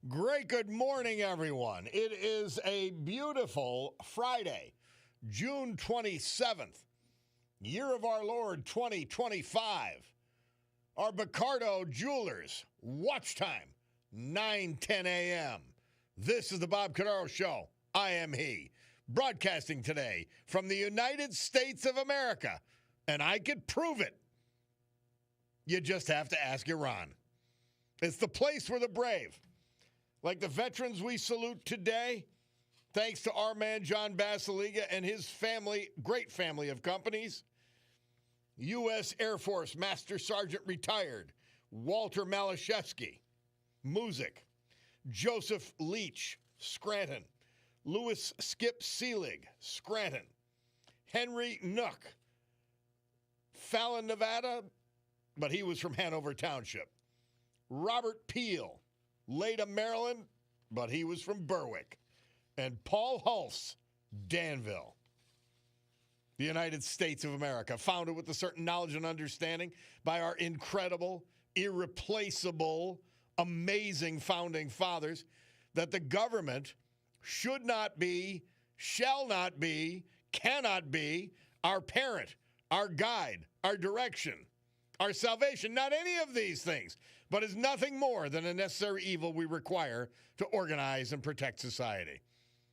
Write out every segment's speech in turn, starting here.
Great good morning, everyone. It is a beautiful Friday, June 27th, year of our Lord 2025. Our Cordaro Jewelers, watch time, 9:10 a.m. This is the Bob Cordaro Show. I am he, broadcasting today from the United States of America, and I could prove it. You just have to ask Iran. It's the place where the brave, like the veterans we salute today, thanks to our man John Basiliga and his family, great family of companies, U.S. Air Force Master Sergeant retired Walter Malashevsky, Music, Joseph Leach, Scranton, Louis Skip Seelig, Scranton, Henry Nook, Fallon, Nevada, but he was from Hanover Township, Robert Peel, Leda, Maryland, but he was from Berwick, and Paul Hulse, Danville. The United States of America, founded with a certain knowledge and understanding by our incredible, irreplaceable, amazing founding fathers, that the government should not be, shall not be, cannot be our parent, our guide, our direction, our salvation, not any of these things, but is nothing more than a necessary evil we require to organize and protect society.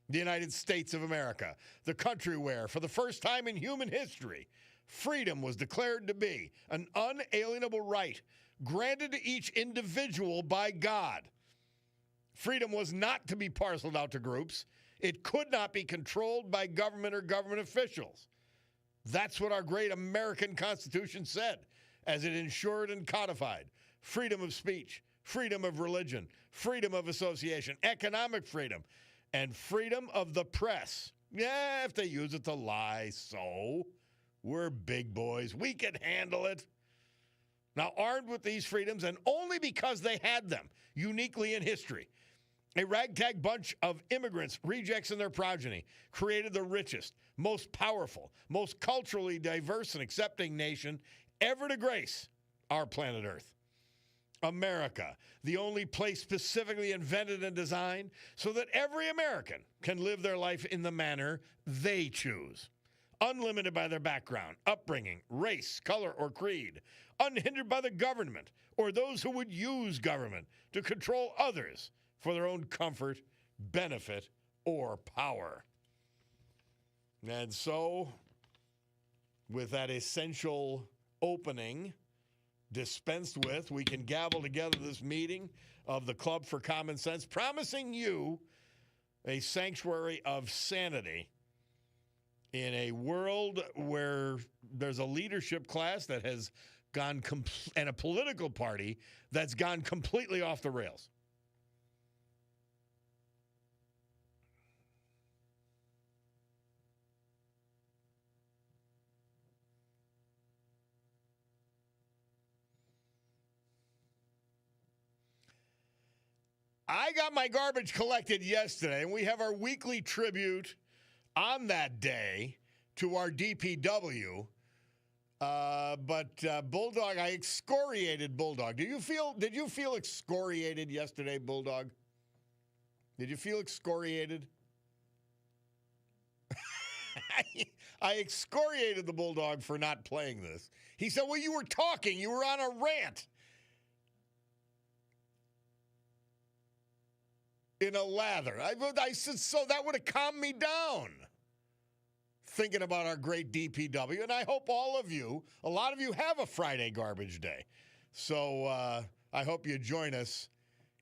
The United States of America, the country where, for the first time in human history, freedom was declared to be an unalienable right granted to each individual by God. Freedom was not to be parceled out to groups. It could not be controlled by government or government officials. That's what our great American Constitution said, as it ensured and codified freedom of speech, freedom of religion, freedom of association, economic freedom, and freedom of the press. Yeah, if they use it to lie, so we're big boys. We can handle it. Now, armed with these freedoms, and only because they had them uniquely in history, a ragtag bunch of immigrants, rejects, and their progeny created the richest, most powerful, most culturally diverse and accepting nation ever to grace our planet Earth. America, the only place specifically invented and designed so that every American can live their life in the manner they choose, unlimited by their background, upbringing, race, color, or creed, unhindered by the government or those who would use government to control others for their own comfort, benefit, or power. And so, with that essential opening dispensed with, we can gavel together this meeting of the Club for Common Sense, promising you a sanctuary of sanity in a world where there's a leadership class that has gone and a political party that's gone completely off the rails. I got my garbage collected yesterday, and we have our weekly tribute on that day to our DPW. But Bulldog, I excoriated Bulldog. Did you feel excoriated yesterday, Bulldog? Did you feel excoriated? I excoriated the Bulldog for not playing this. He said, well, you were talking. You were on a rant. In a lather. I said, so that would have calmed me down. Thinking about our great DPW. And I hope all of you, a lot of you have a Friday garbage day. So I hope you join us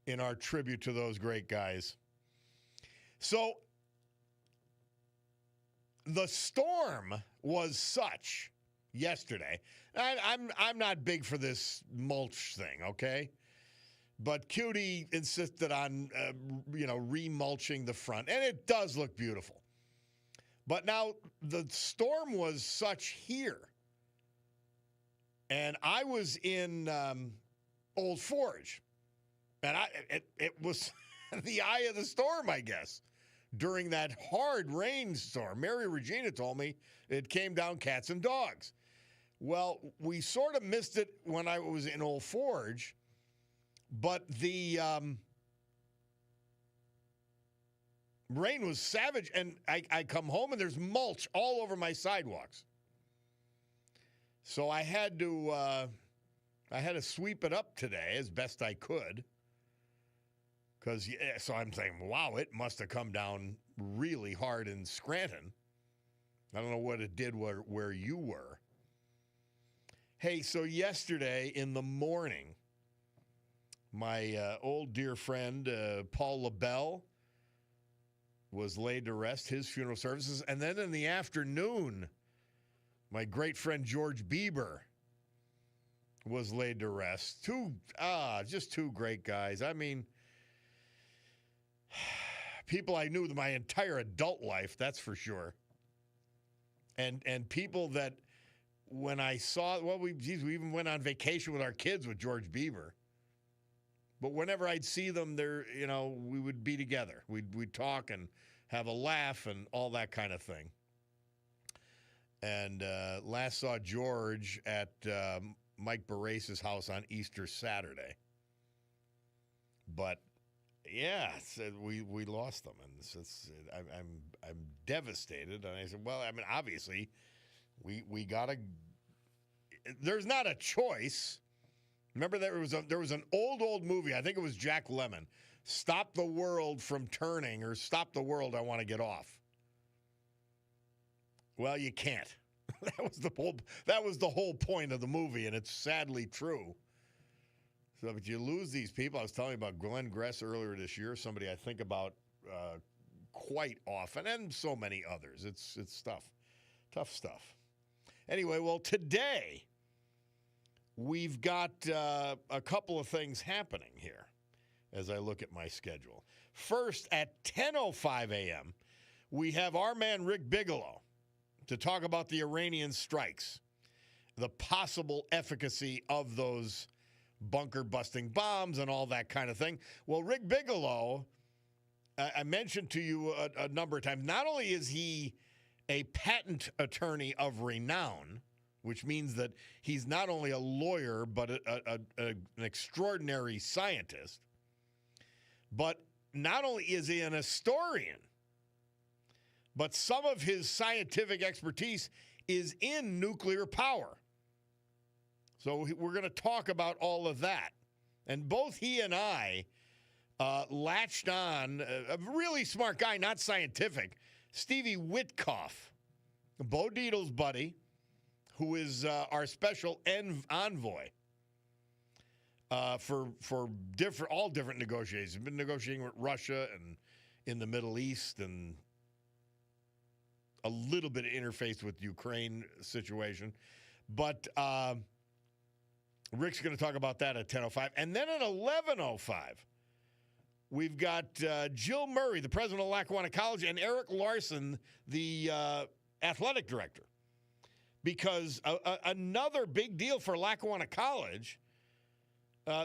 in our tribute to those great guys. So the storm was such yesterday. I'm not big for this mulch thing, okay? But Cutie insisted on, remulching the front, and it does look beautiful. But now the storm was such here, and I was in Old Forge, and it was the eye of the storm, I guess, during that hard rainstorm. Mary Regina told me it came down cats and dogs. Well, we sort of missed it when I was in Old Forge. But the Rain was savage, and I come home and there's mulch all over my sidewalks. So I had to sweep it up today as best I could. So I'm saying, wow, it must have come down really hard in Scranton. I don't know what it did where you were. Hey, so yesterday in the morning, my old dear friend Paul LaBelle was laid to rest, his funeral services. And then in the afternoon, my great friend George Bieber was laid to rest. Just two great guys. I mean, people I knew my entire adult life, that's for sure. And people that when I saw, we even went on vacation with our kids with George Bieber. But whenever I'd see them, we would be together. We'd talk and have a laugh and all that kind of thing. And last saw George at Mike Barace's house on Easter Saturday. But yeah, we lost them, and I'm devastated. And I said, well, I mean, obviously, we gotta. There's not a choice. Remember there was an old movie. I think it was Jack Lemmon. Stop the world from turning, or stop the world. I want to get off. Well, you can't. That was the whole point of the movie, and it's sadly true. So, but you lose these people. I was telling you about Glenn Gress earlier this year, somebody I think about quite often, and so many others. It's tough stuff. Anyway, well, today we've got a couple of things happening here as I look at my schedule. First, at 10:05 a.m., we have our man Rick Bigelow to talk about the Iranian strikes, the possible efficacy of those bunker-busting bombs and all that kind of thing. Well, Rick Bigelow, I mentioned to you a number of times, not only is he a patent attorney of renown, which means that he's not only a lawyer but an extraordinary scientist, but not only is he an historian, but some of his scientific expertise is in nuclear power. So we're going to talk about all of that. And both he and I latched on a really smart guy, not scientific, Stevie Witkoff, Bo Dietl's buddy, who is our special envoy for all different negotiations. He's been negotiating with Russia and in the Middle East and a little bit of interface with Ukraine situation. But Rick's going to talk about that at 10:05. And then at 11:05, we've got Jill Murray, the president of Lackawanna College, and Eric Larson, the athletic director. Because another big deal for Lackawanna College,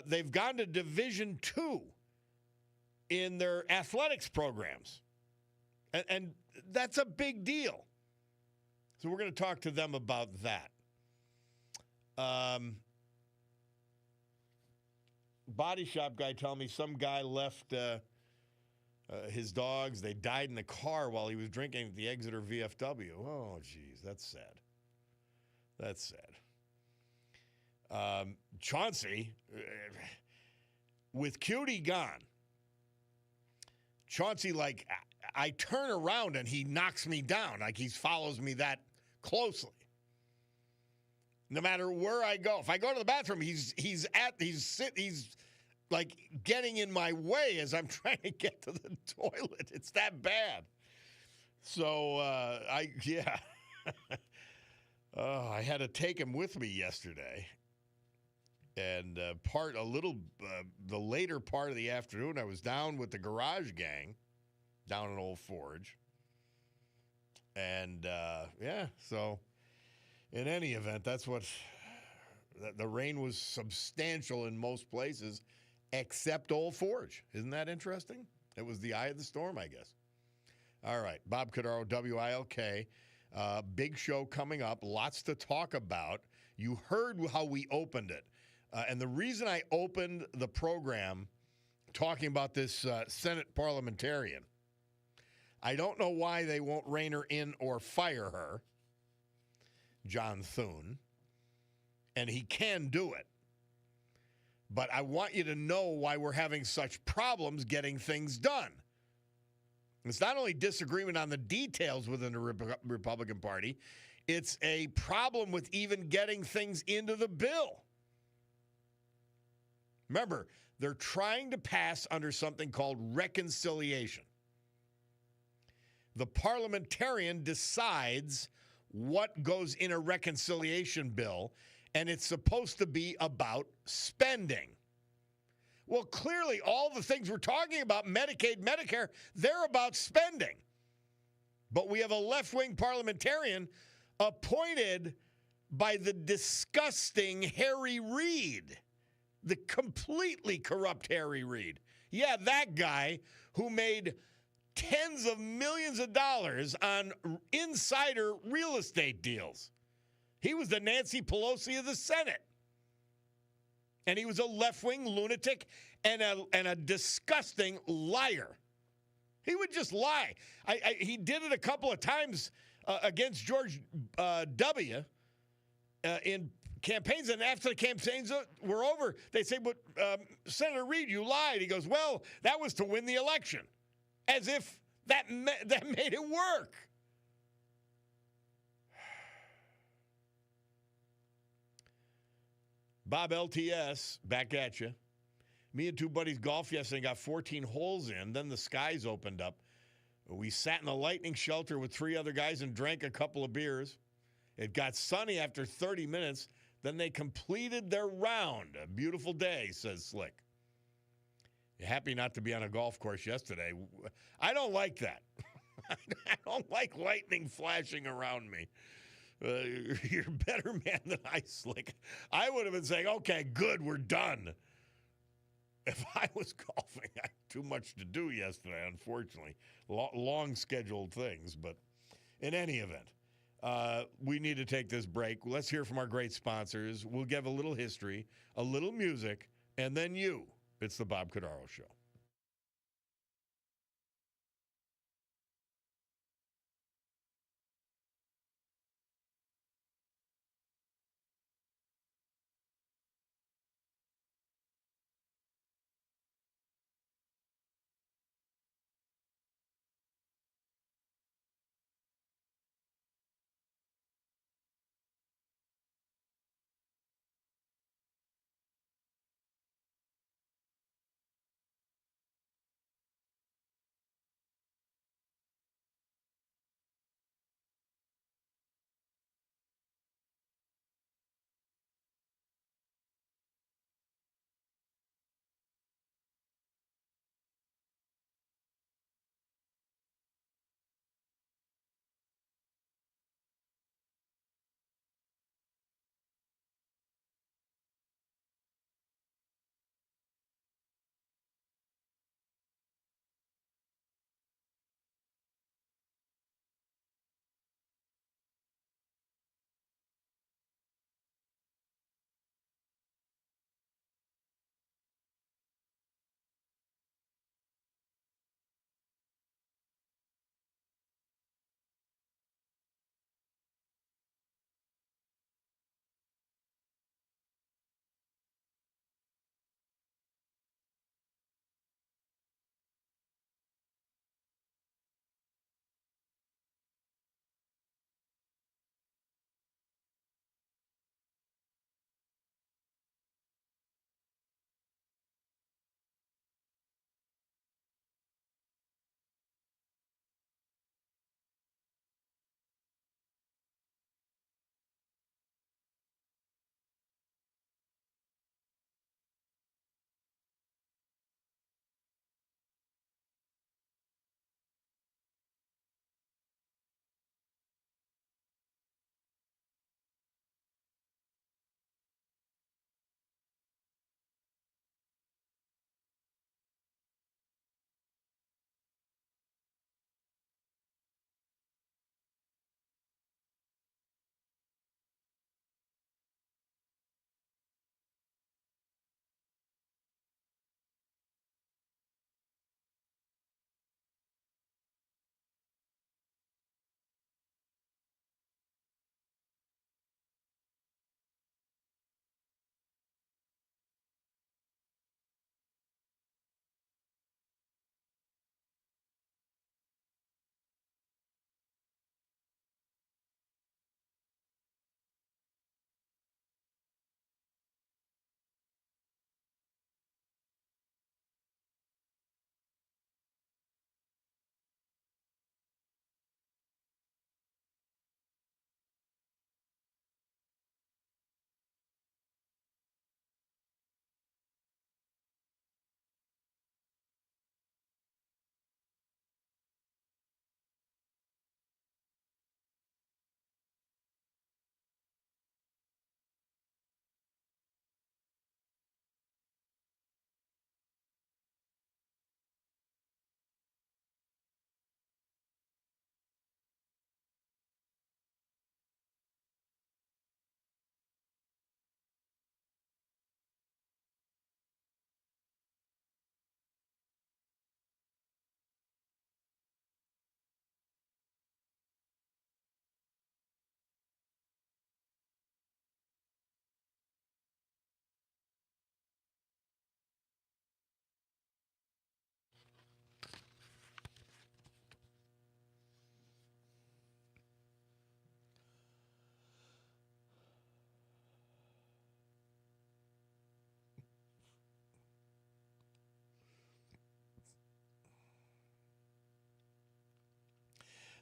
they've gone to Division II in their athletics programs. And that's a big deal. So we're going to talk to them about that. Body shop guy telling me some guy left his dogs. They died in the car while he was drinking at the Exeter VFW. Oh, geez, that's sad. That's sad. Chauncey, with Cutie gone, Chauncey, like, I turn around and he knocks me down. Like he follows me that closely. No matter where I go. If I go to the bathroom, he's like getting in my way as I'm trying to get to the toilet. It's that bad. So, I had to take him with me yesterday. And the later part of the afternoon, I was down with the garage gang down in Old Forge. And, so in any event, that's what the rain was substantial in most places except Old Forge. Isn't that interesting? It was the eye of the storm, I guess. All right, Bob Cordaro, WILK. Big show coming up. Lots to talk about. You heard how we opened it. And the reason I opened the program talking about this Senate parliamentarian I don't know why they won't rein her in or fire her, John Thune, and he can do it. But I want you to know why we're having such problems getting things done. It's not only disagreement on the details within the Republican Party, it's a problem with even getting things into the bill. Remember, they're trying to pass under something called reconciliation. The parliamentarian decides what goes in a reconciliation bill, and it's supposed to be about spending. Well, clearly, all the things we're talking about, Medicaid, Medicare, they're about spending. But we have a left-wing parliamentarian appointed by the disgusting Harry Reid, the completely corrupt Harry Reid. Yeah, that guy who made tens of millions of dollars on insider real estate deals. He was the Nancy Pelosi of the Senate. And he was a left-wing lunatic and a disgusting liar. He would just lie. He did it a couple of times against George W. In campaigns, and after the campaigns were over, they say, "But Senator Reid, you lied." He goes, "Well, that was to win the election," as if that made it work. Bob LTS, back at you. Me and two buddies golfed yesterday and got 14 holes in. Then the skies opened up. We sat in a lightning shelter with 3 other guys and drank a couple of beers. It got sunny after 30 minutes. Then they completed their round. A beautiful day, says Slick. Happy not to be on a golf course yesterday. I don't like that. I don't like lightning flashing around me. You're a better man than I, Slick. I would have been saying, okay, good, we're done. If I was golfing, I had too much to do yesterday, unfortunately. Long scheduled things. But in any event, we need to take this break. Let's hear from our great sponsors. We'll give a little history, a little music, and then you. It's the Bob Cordaro Show.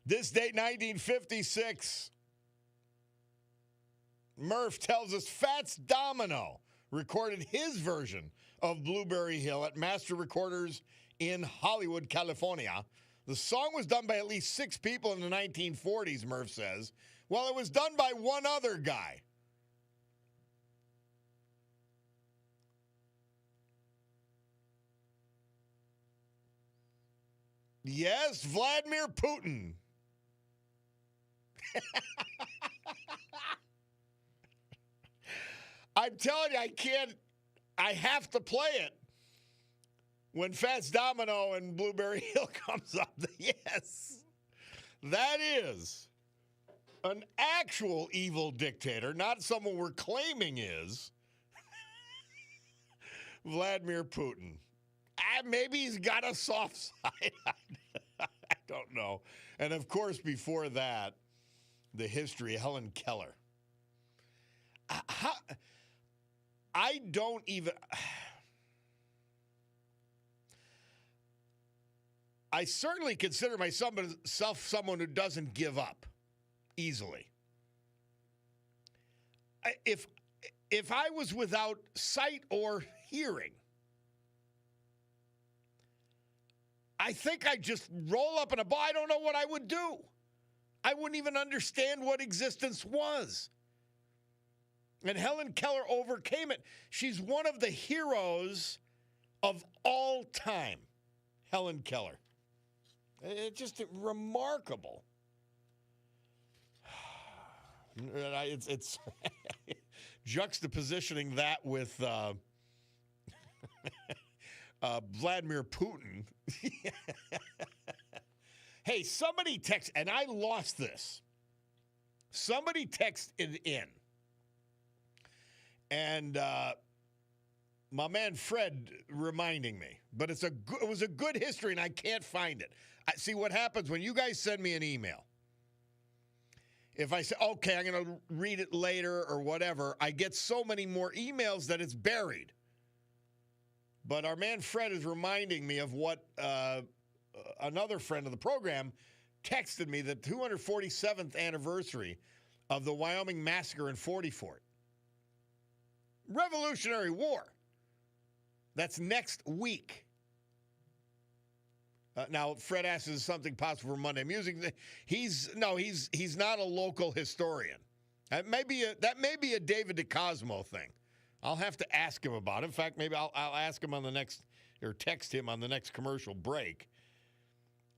This date, 1956. Murph tells us Fats Domino recorded his version of Blueberry Hill at Master Recorders in Hollywood, California. The song was done by at least 6 people in the 1940s, Murph says, while it was done by one other guy. Yes, Vladimir Putin. I'm telling you, I have to play it when Fats Domino and Blueberry Hill comes up. Yes, that is an actual evil dictator, not someone we're claiming is. Vladimir Putin. Maybe he's got a soft side. I don't know. And of course, before that, the history of Helen Keller. I don't even. I certainly consider myself someone who doesn't give up easily. If I was without sight or hearing, I think I'd just roll up in a ball. I don't know what I would do. I wouldn't even understand what existence was. And Helen Keller overcame it. She's one of the heroes of all time, Helen Keller. It's just remarkable. It's juxtapositioning that with Vladimir Putin. Hey, somebody text, and I lost this. Somebody texted in, and my man Fred reminding me, but it was a good history, and I can't find it. See what happens when you guys send me an email. If I say, okay, I'm going to read it later or whatever, I get so many more emails that it's buried. But our man Fred is reminding me of what another friend of the program texted me, the 247th anniversary of the Wyoming Massacre in 40 Fort. Revolutionary War. That's next week. Now, Fred asks, is something possible for Monday Music? He's not a local historian. That may be a David DeCosmo thing. I'll have to ask him about it. In fact, maybe I'll ask him on the next, or text him on the next commercial break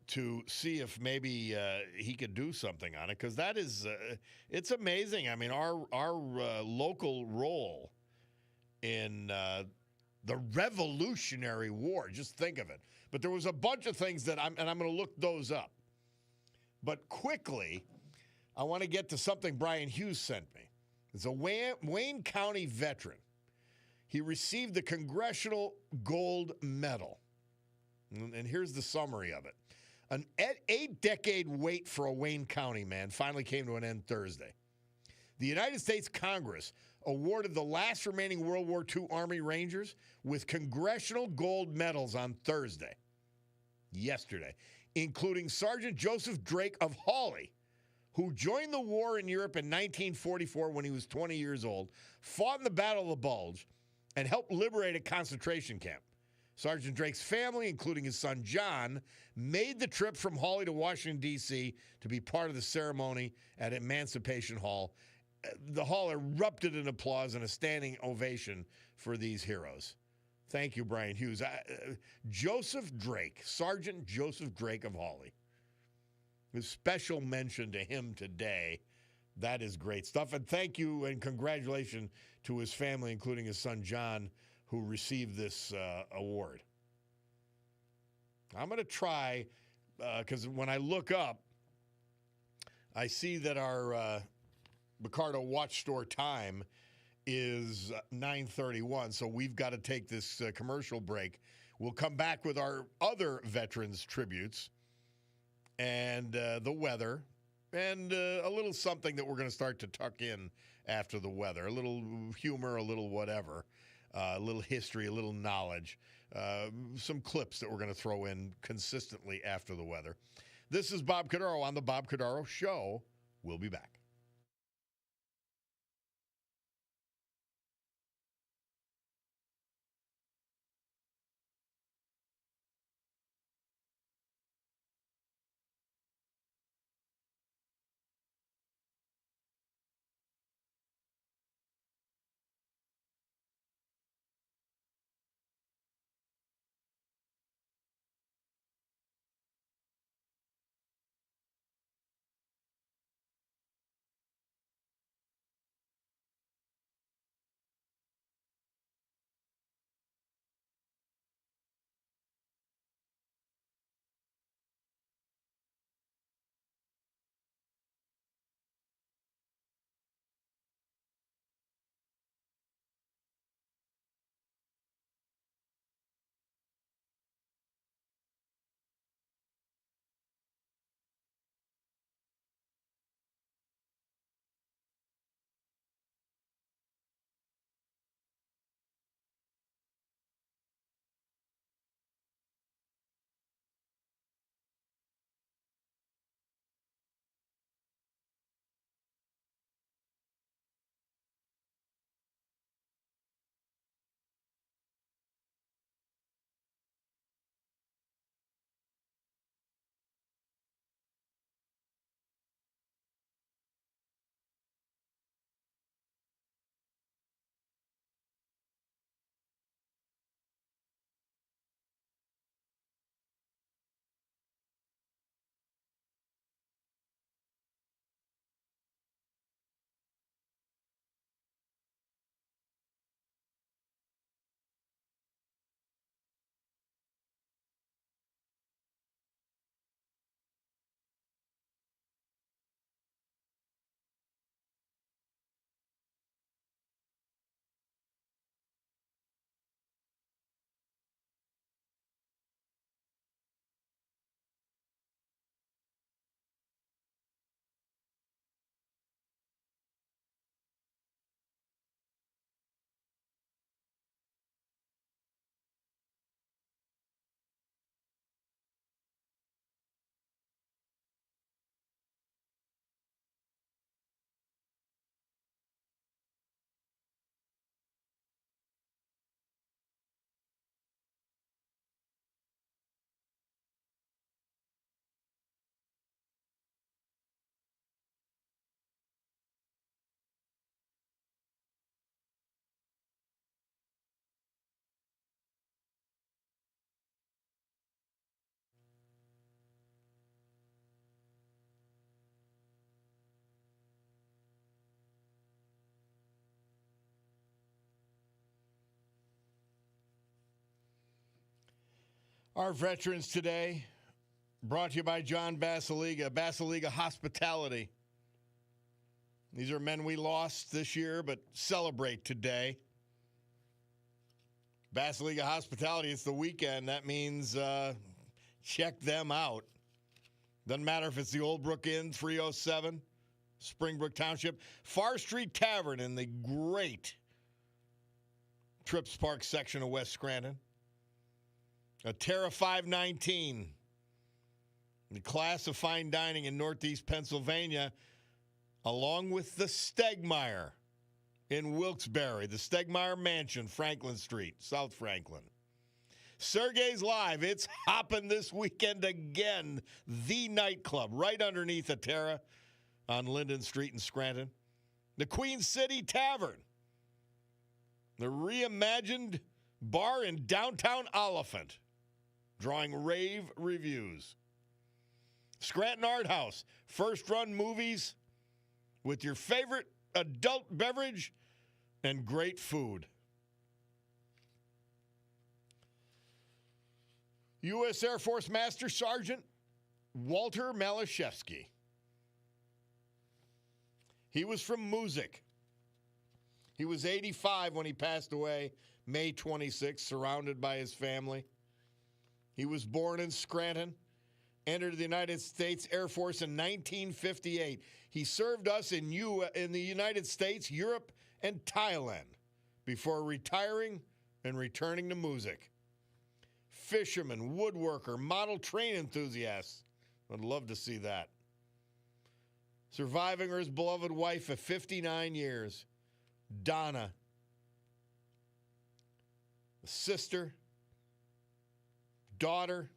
to see if maybe he could do something on it, because that is, it's amazing. I mean, our local role in the Revolutionary War, just think of it. But there was a bunch of things that I'm going to look those up. But quickly, I want to get to something Brian Hughes sent me. It's a Wayne County veteran. He received the Congressional Gold Medal. And here's the summary of it. An 8-decade wait for a Wayne County man finally came to an end Thursday. The United States Congress awarded the last remaining World War II Army Rangers with Congressional Gold Medals on yesterday, including Sergeant Joseph Drake of Hawley, who joined the war in Europe in 1944 when he was 20 years old, fought in the Battle of the Bulge, and helped liberate a concentration camp. Sergeant Drake's family, including his son John, made the trip from Hawley to Washington, D.C. to be part of the ceremony at Emancipation Hall. The hall erupted in applause and a standing ovation for these heroes. Thank you, Brian Hughes. Joseph Drake, Sergeant Joseph Drake of Hawley. A special mention to him today. That is great stuff. And thank you and congratulations to his family, including his son John, who received this award. I'm going to try, because when I look up, I see that our Ricardo Watch Store time is 9:31, so we've got to take this commercial break. We'll come back with our other veterans tributes and the weather and a little something that we're going to start to tuck in after the weather. A little humor, a little whatever, a little history, a little knowledge, some clips that we're going to throw in consistently after the weather. This is Bob Cordaro on the Bob Cordaro Show. We'll be back. Our veterans today, brought to you by John Basiliga, Basiliga Hospitality. These are men we lost this year, but celebrate today. Basiliga Hospitality, it's the weekend. That means check them out. Doesn't matter if it's the Old Brook Inn, 307, Springbrook Township, Far Street Tavern in the great Trips Park section of West Scranton. A Terra 519, the class of fine dining in Northeast Pennsylvania, along with the Stegmeyer in Wilkes-Barre, the Stegmeyer Mansion, Franklin Street, South Franklin. Sergey's Live, it's hopping this weekend again. The nightclub right underneath the Terra on Linden Street in Scranton. The Queen City Tavern, the reimagined bar in downtown Oliphant, drawing rave reviews. Scranton Art House, first run movies with your favorite adult beverage and great food. U.S. Air Force Master Sergeant Walter Malashevsky. He was from Music. He was 85 when he passed away, May 26, surrounded by his family. He was born in Scranton, entered the United States Air Force in 1958. He served us in the United States, Europe, and Thailand before retiring and returning to Music. Fisherman, woodworker, model train enthusiast, I'd love to see that. Surviving her beloved wife of 59 years, Donna. A sister, daughter,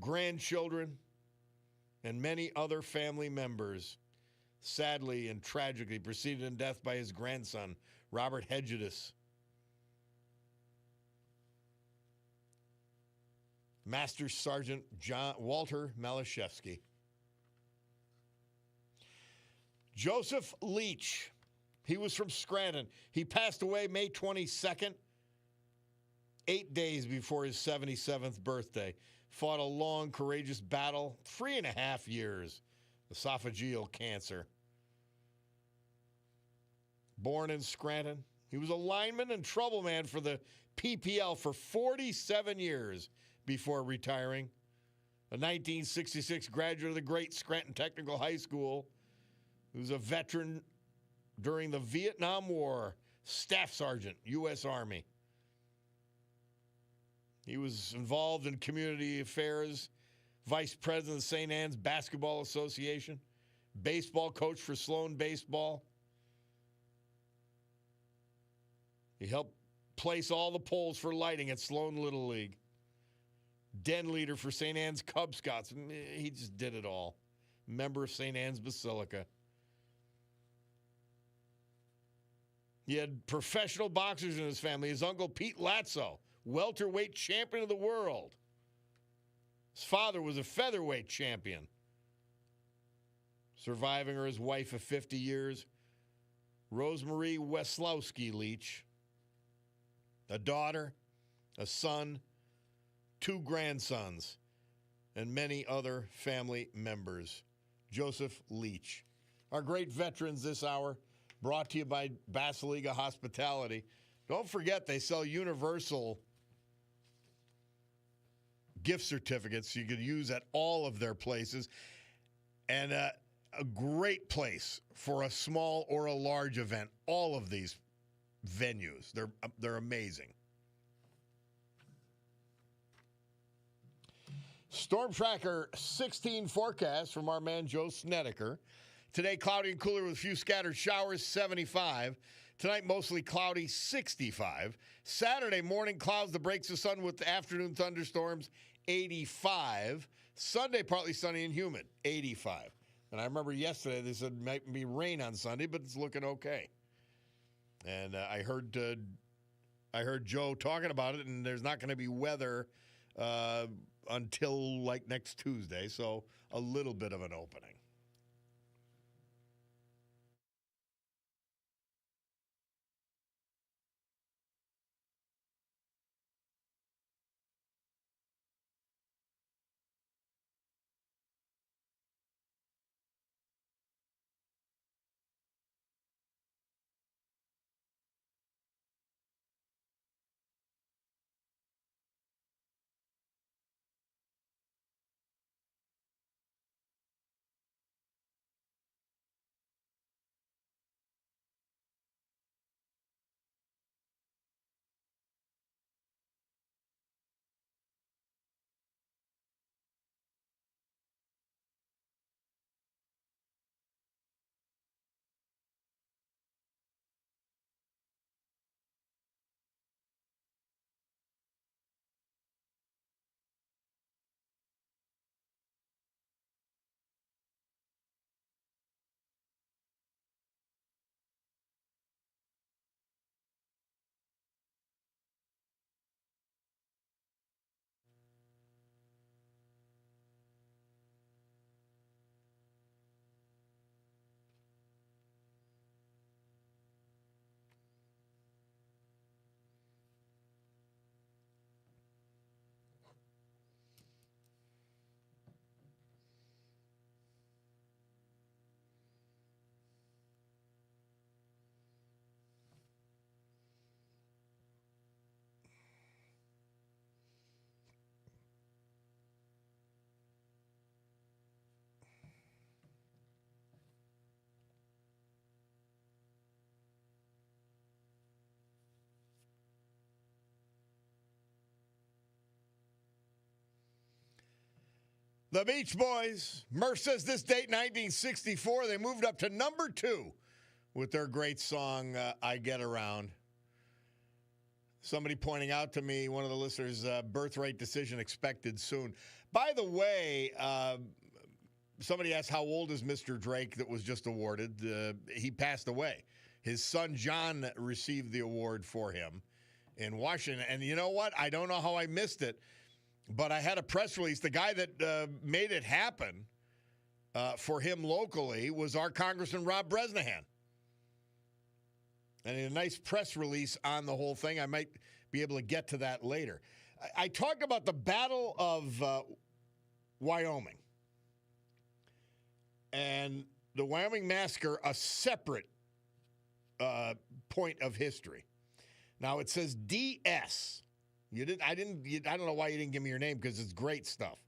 grandchildren, and many other family members. Sadly and tragically preceded in death by his grandson, Robert Hedges. Master Sergeant Walter Malashevsky. Joseph Leach. He was from Scranton. He passed away May 22nd, 8 days before his 77th birthday. Fought a long, courageous battle, 3.5 years, esophageal cancer. Born in Scranton, he was a lineman and troubleman for the PPL for 47 years before retiring. A 1966 graduate of the great Scranton Technical High School. He was a veteran during the Vietnam War, Staff Sergeant, U.S. Army. He was involved in community affairs, vice president of the St. Anne's Basketball Association, baseball coach for Sloan Baseball. He helped place all the poles for lighting at Sloan Little League. Den leader for St. Anne's Cub Scouts. He just did it all. Member of St. Anne's Basilica. He had professional boxers in his family. His uncle, Pete Latzo, welterweight champion of the world. His father was a featherweight champion. Surviving her, his wife of 50 years, Rosemarie Weslowski Leach. A daughter, a son, 2 grandsons, and many other family members. Joseph Leach. Our great veterans this hour, brought to you by Basiliga Hospitality. Don't forget, they sell universal gift certificates you could use at all of their places. And a great place for a small or a large event. All of these venues. They're amazing. Storm Tracker 16 forecast from our man Joe Snedeker. Today, cloudy and cooler with a few scattered showers, 75. Tonight, mostly cloudy, 65. Saturday morning, clouds that breaks the sun with afternoon thunderstorms, 85. Sunday, partly sunny and humid, 85. And I remember yesterday they said it might be rain on Sunday, but it's looking okay. And I heard Joe talking about it, and there's not going to be weather until like next Tuesday, so a little bit of an opening. The Beach Boys. Murph says this date, 1964, they moved up to number 2 with their great song, I Get Around. Somebody pointing out to me, one of the listeners, birthright decision expected soon. By the way, somebody asked how old is Mr. Drake that was just awarded. He passed away. His son, John, received the award for him in Washington. And you know what? I don't know how I missed it, but I had a press release. The guy that made it happen for him locally was our Congressman Rob Bresnahan. And a nice press release on the whole thing. I might be able to get to that later. I talked about the Battle of Wyoming and the Wyoming Massacre, a separate point of history. Now it says DS. I don't know why you didn't give me your name, because it's great stuff.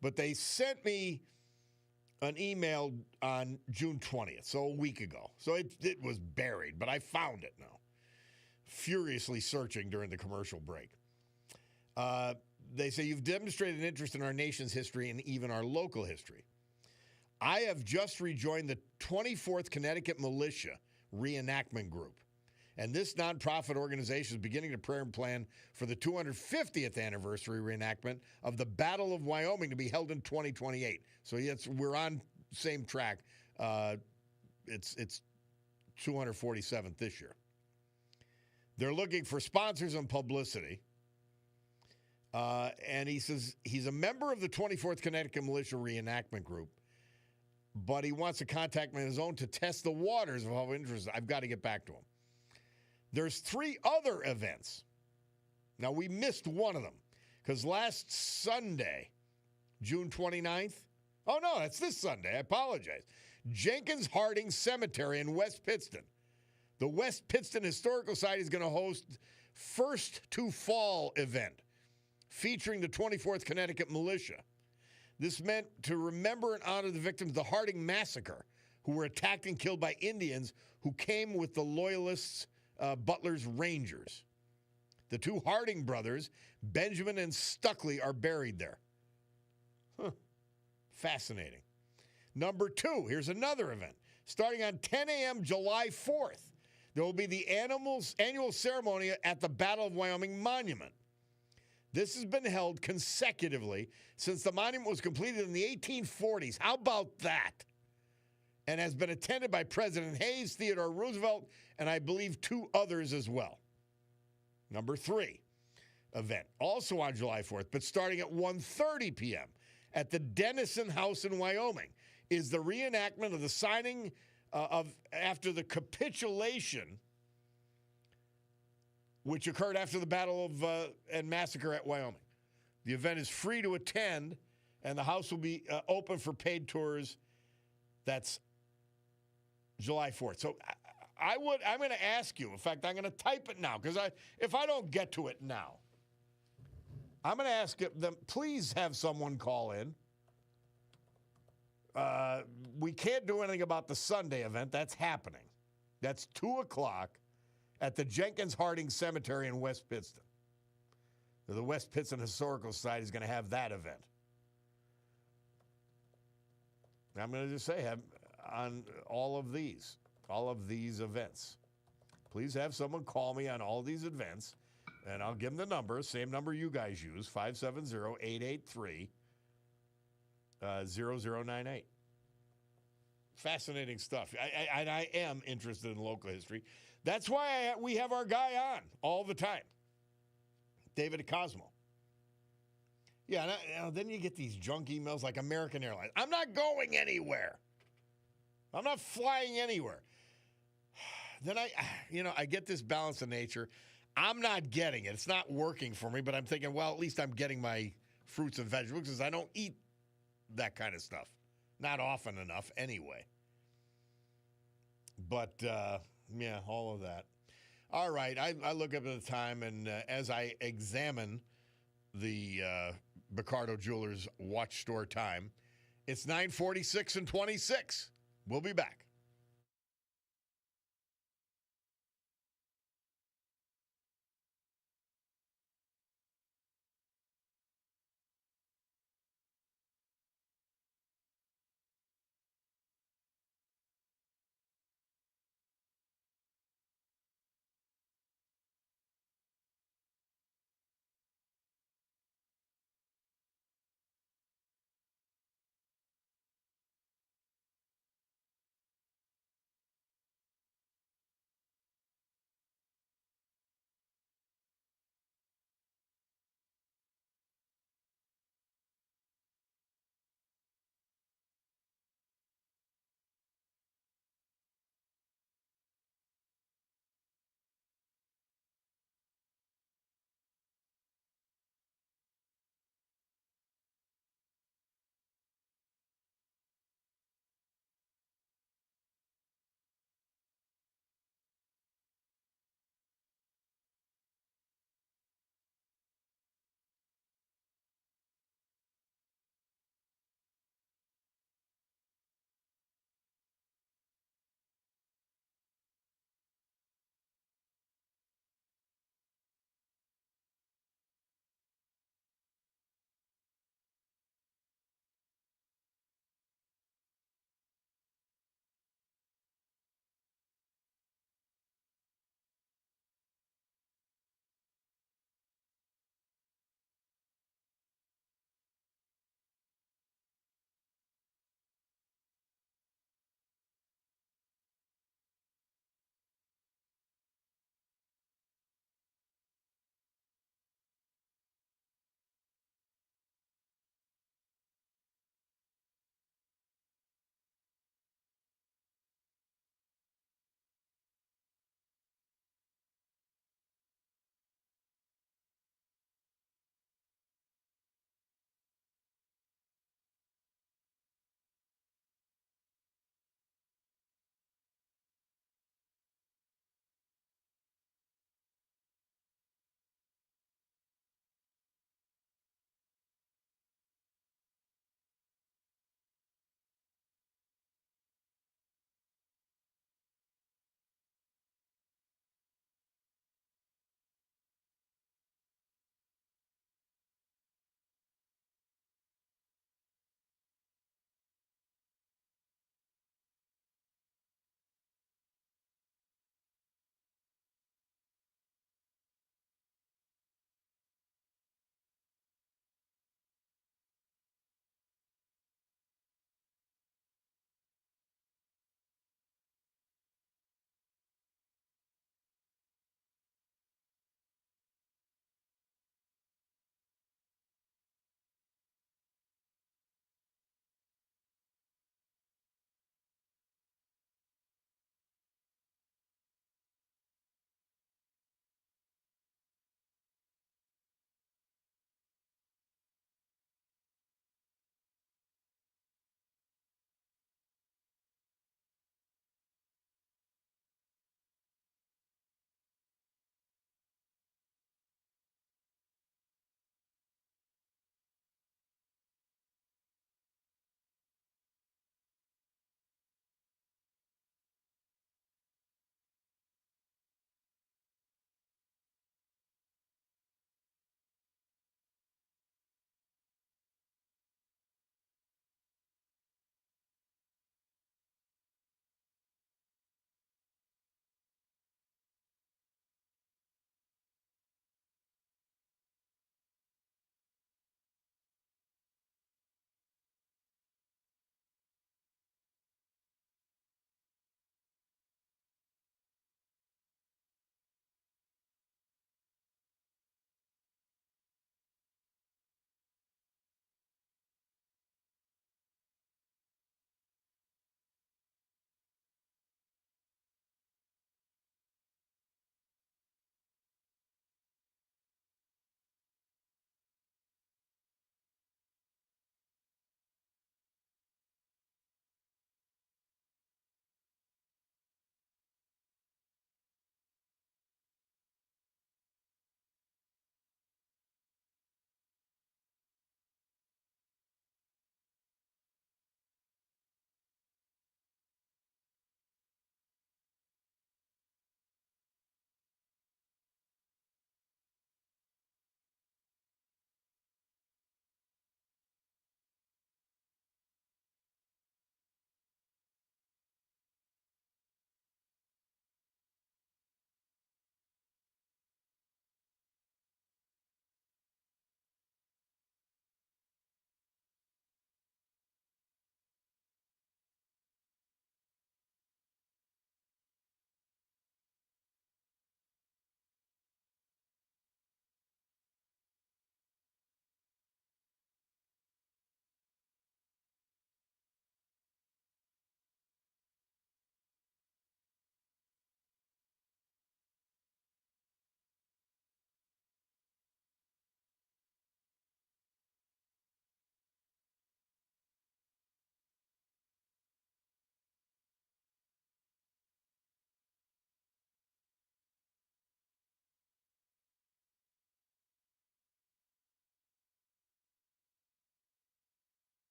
But they sent me an email on June 20th, so a week ago. So it was buried, but I found it now. Furiously searching during the commercial break. They say, you've demonstrated an interest in our nation's history and even our local history. I have just rejoined the 24th Connecticut Militia Reenactment Group. And this nonprofit organization is beginning to prepare and plan for the 250th anniversary reenactment of the Battle of Wyoming to be held in 2028. So we're on same track. It's 247th this year. They're looking for sponsors and publicity. And he says he's a member of the 24th Connecticut Militia Reenactment Group, but he wants to contact me on his own to test the waters of how interested. I've got to get back to him. There's 3 other events. Now, we missed one of them because last Sunday, June 29th, oh, no, that's this Sunday. I apologize. Jenkins Harding Cemetery in West Pittston. The West Pittston Historical Society is going to host First to Fall event featuring the 24th Connecticut Militia. This meant to remember and honor the victims of the Harding Massacre, who were attacked and killed by Indians who came with the Loyalists' Butler's Rangers. The 2 Harding brothers, Benjamin and Stuckley, are buried there. Fascinating. Number 2, here's another event. Starting on 10 a.m. July 4th, there will be the annual ceremony at the Battle of Wyoming Monument. This has been held consecutively since the monument was completed in the 1840s. How about that? And has been attended by President Hayes, Theodore Roosevelt, and I believe 2 others as well. Number 3 event, also on July 4th, but starting at 1:30 p.m. at the Dennison House in Wyoming, is the reenactment of the signing after the capitulation, which occurred after the Battle of and Massacre at Wyoming. The event is free to attend, and the house will be open for paid tours. That's July 4th. So I'm going to ask you. In fact, I'm going to type it now, because if I don't get to it now, I'm going to ask them, please have someone call in. We can't do anything about the Sunday event. That's happening. That's 2 o'clock at the Jenkins Harding Cemetery in West Pittston. The West Pittston Historical Society is going to have that event. I'm going to just say, on all of these events, please have someone call me on all these events, and I'll give them the number, same number you guys use, 570-883-0098. Fascinating stuff. I am interested in local history. That's why we have our guy on all the time, David Cosmo. Yeah, and then you get these junk emails like American Airlines. I'm not going anywhere. I'm not flying anywhere. Then I get this balance of nature. I'm not getting it. It's not working for me, but I'm thinking, well, at least I'm getting my fruits and vegetables, because I don't eat that kind of stuff. Not often enough anyway. But, yeah, all of that. All right, I look up at the time, and as I examine the Ricardo Jewelers watch store time, it's 9:46 and 26. We'll be back.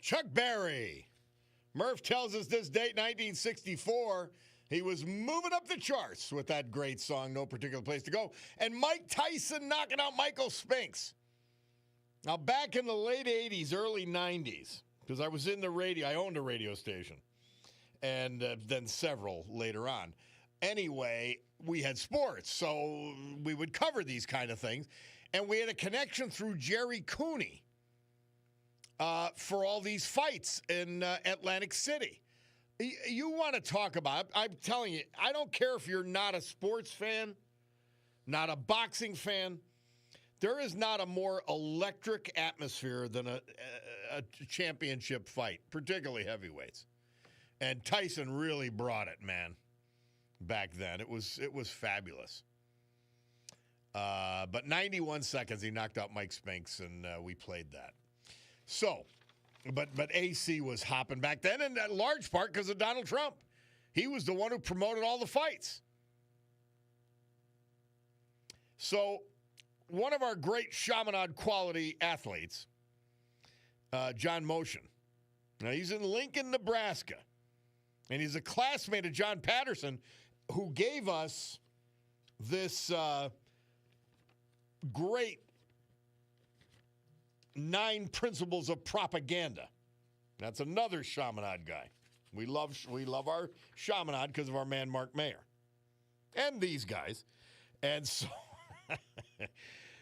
Chuck Berry. Murph tells us this date, 1964. He was moving up the charts with that great song, No Particular Place to Go. And Mike Tyson knocking out Michael Spinks. Now, back in the late 80s, early 90s, because I was in the radio, I owned a radio station, and then several later on. Anyway, we had sports, so we would cover these kind of things. And we had a connection through Jerry Cooney for all these fights in Atlantic City. You want to talk about, I'm telling you, I don't care if you're not a sports fan, not a boxing fan. There is not a more electric atmosphere than a championship fight, particularly heavyweights. And Tyson really brought it, man, back then. It was fabulous. But 91 seconds, he knocked out Mike Spinks, and we played that. So, but AC was hopping back then, in large part because of Donald Trump. He was the one who promoted all the fights. So, one of our great Chaminade quality athletes, John Motion. Now, he's in Lincoln, Nebraska. And he's a classmate of John Patterson, who gave us this great 9 principles of propaganda. That's another Chaminade guy. We love our Chaminade because of our man Mark Mayer. And these guys. And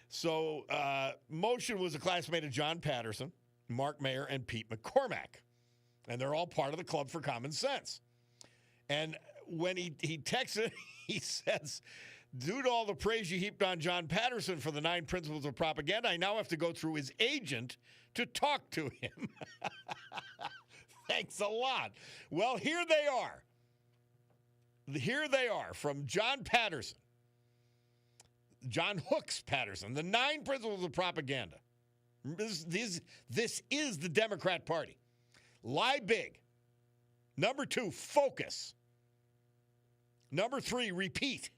so Motion was a classmate of John Patterson, Mark Mayer, and Pete McCormack. And they're all part of the Club for Common Sense. And when he texted, he says, due to all the praise you heaped on John Patterson for the 9 principles of propaganda, I now have to go through his agent to talk to him. Thanks a lot. Well, here they are. Here they are from John Patterson. John Hooks Patterson, the 9 principles of propaganda. This is the Democrat Party. Lie big. Number 2, focus. Number 3, repeat.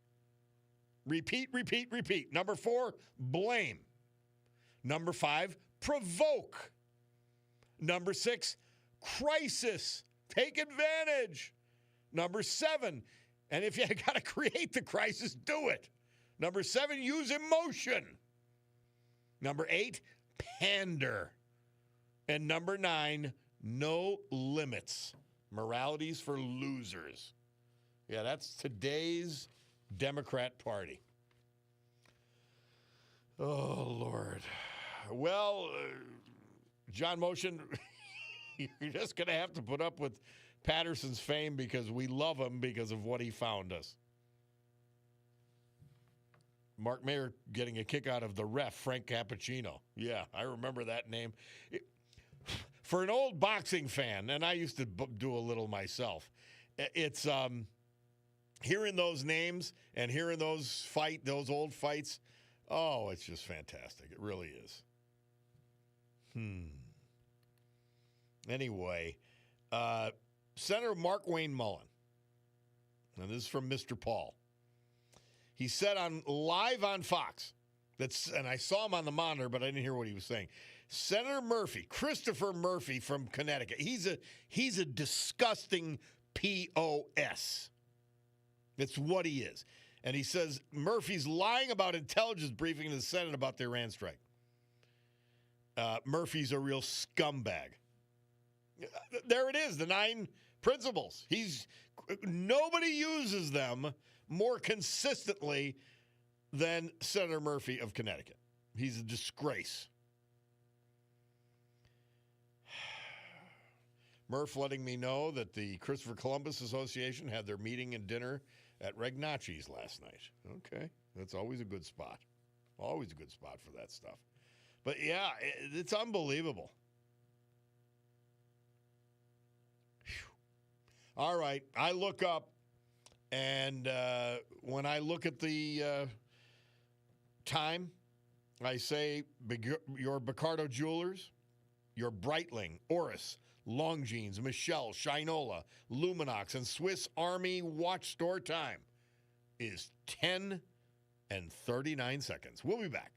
Repeat, repeat, repeat. Number 4, blame. Number 5, provoke. Number 6, crisis. Take advantage. Number 7, and if you got to create the crisis, do it. Number 7, use emotion. Number 8, pander. And number 9, no limits. Moralities for losers. Yeah, that's today's Democrat Party. Oh, Lord. Well, John Motion, you're just going to have to put up with Patterson's fame because we love him because of what he found us. Mark Mayer getting a kick out of the ref, Frank Cappuccino. Yeah, I remember that name. For an old boxing fan, and I used to do a little myself, it's hearing those names and hearing those old fights. Oh, it's just fantastic. It really is. Anyway, Senator Mark Wayne Mullen, and this is from Mr. Paul. He said live on Fox, and I saw him on the monitor, but I didn't hear what he was saying. Senator Murphy, Christopher Murphy from Connecticut, he's a disgusting POS. That's what he is. And he says Murphy's lying about intelligence briefing in the Senate about the Iran strike. Murphy's a real scumbag. There it is, the 9 principles. Nobody uses them more consistently than Senator Murphy of Connecticut. He's a disgrace. Murph letting me know that the Christopher Columbus Association had their meeting and dinner at Regnacci's last night. Okay, that's always a good spot. Always a good spot for that stuff. But yeah, it's unbelievable. Whew. All right, I look up, and when I look at the time, I say your Bicardo Jewelers, your Breitling, Oris, Longines, Michelle, Shinola, Luminox, and Swiss Army watch store time is 10 and 39 seconds. We'll be back.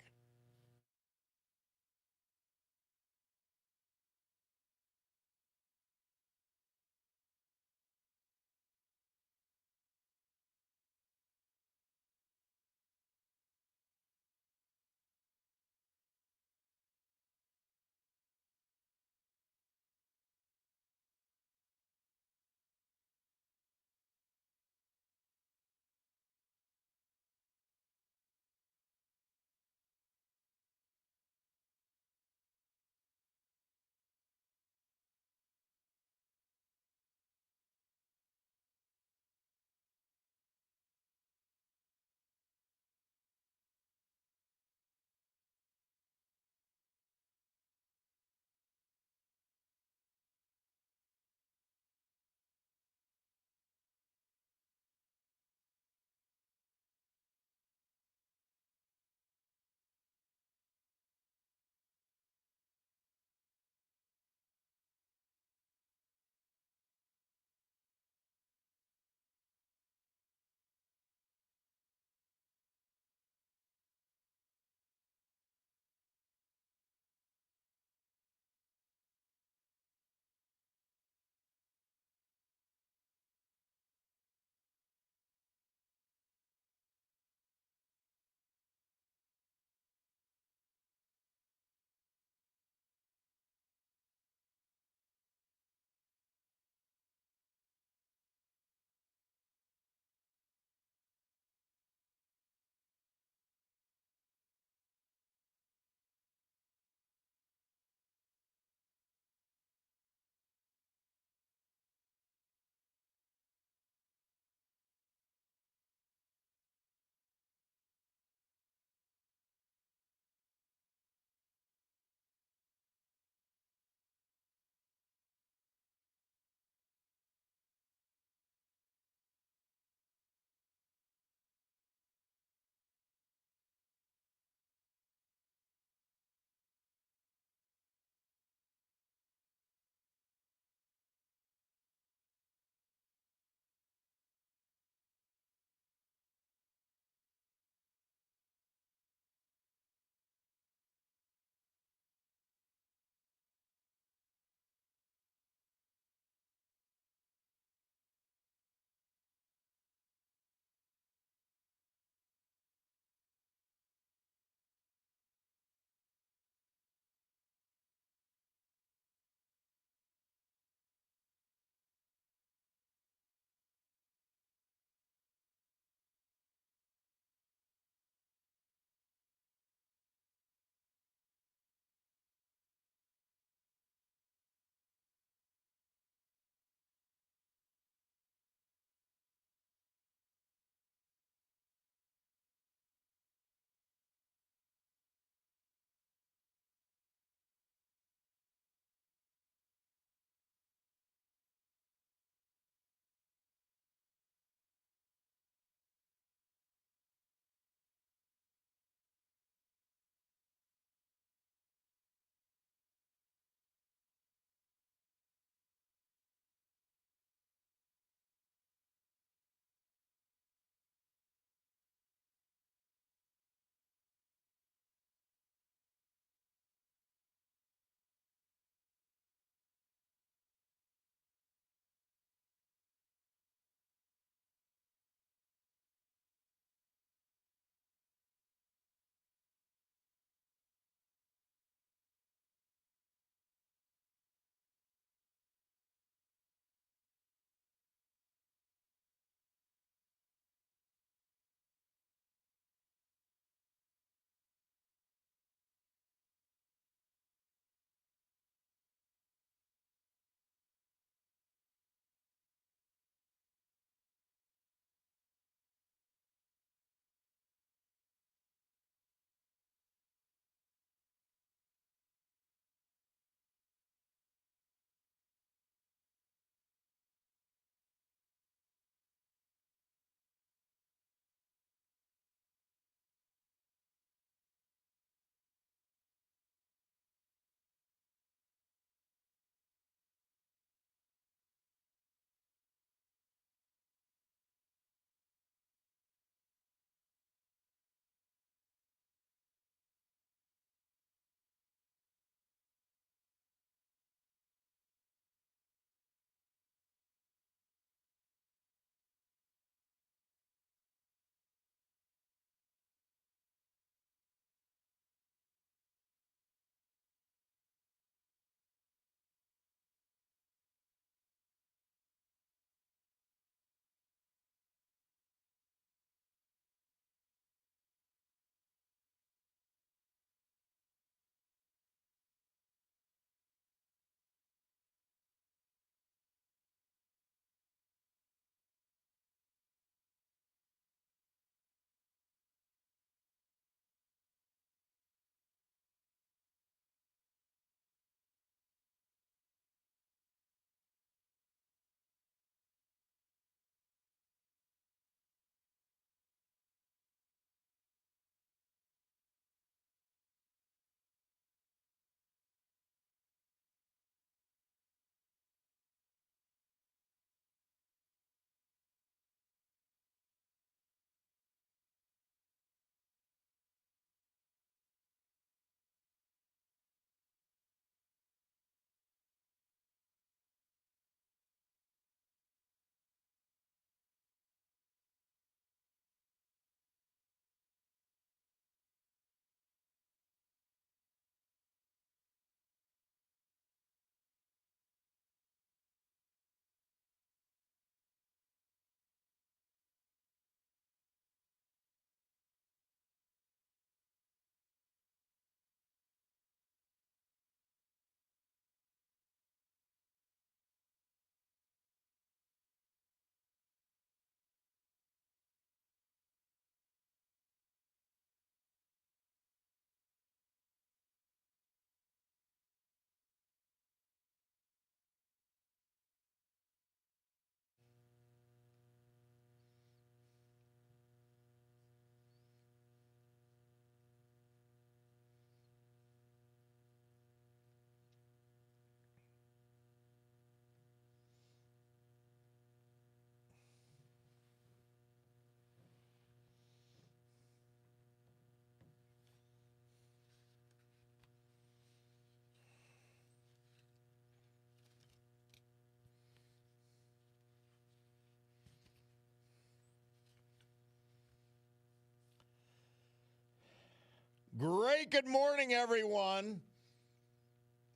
great good morning, everyone.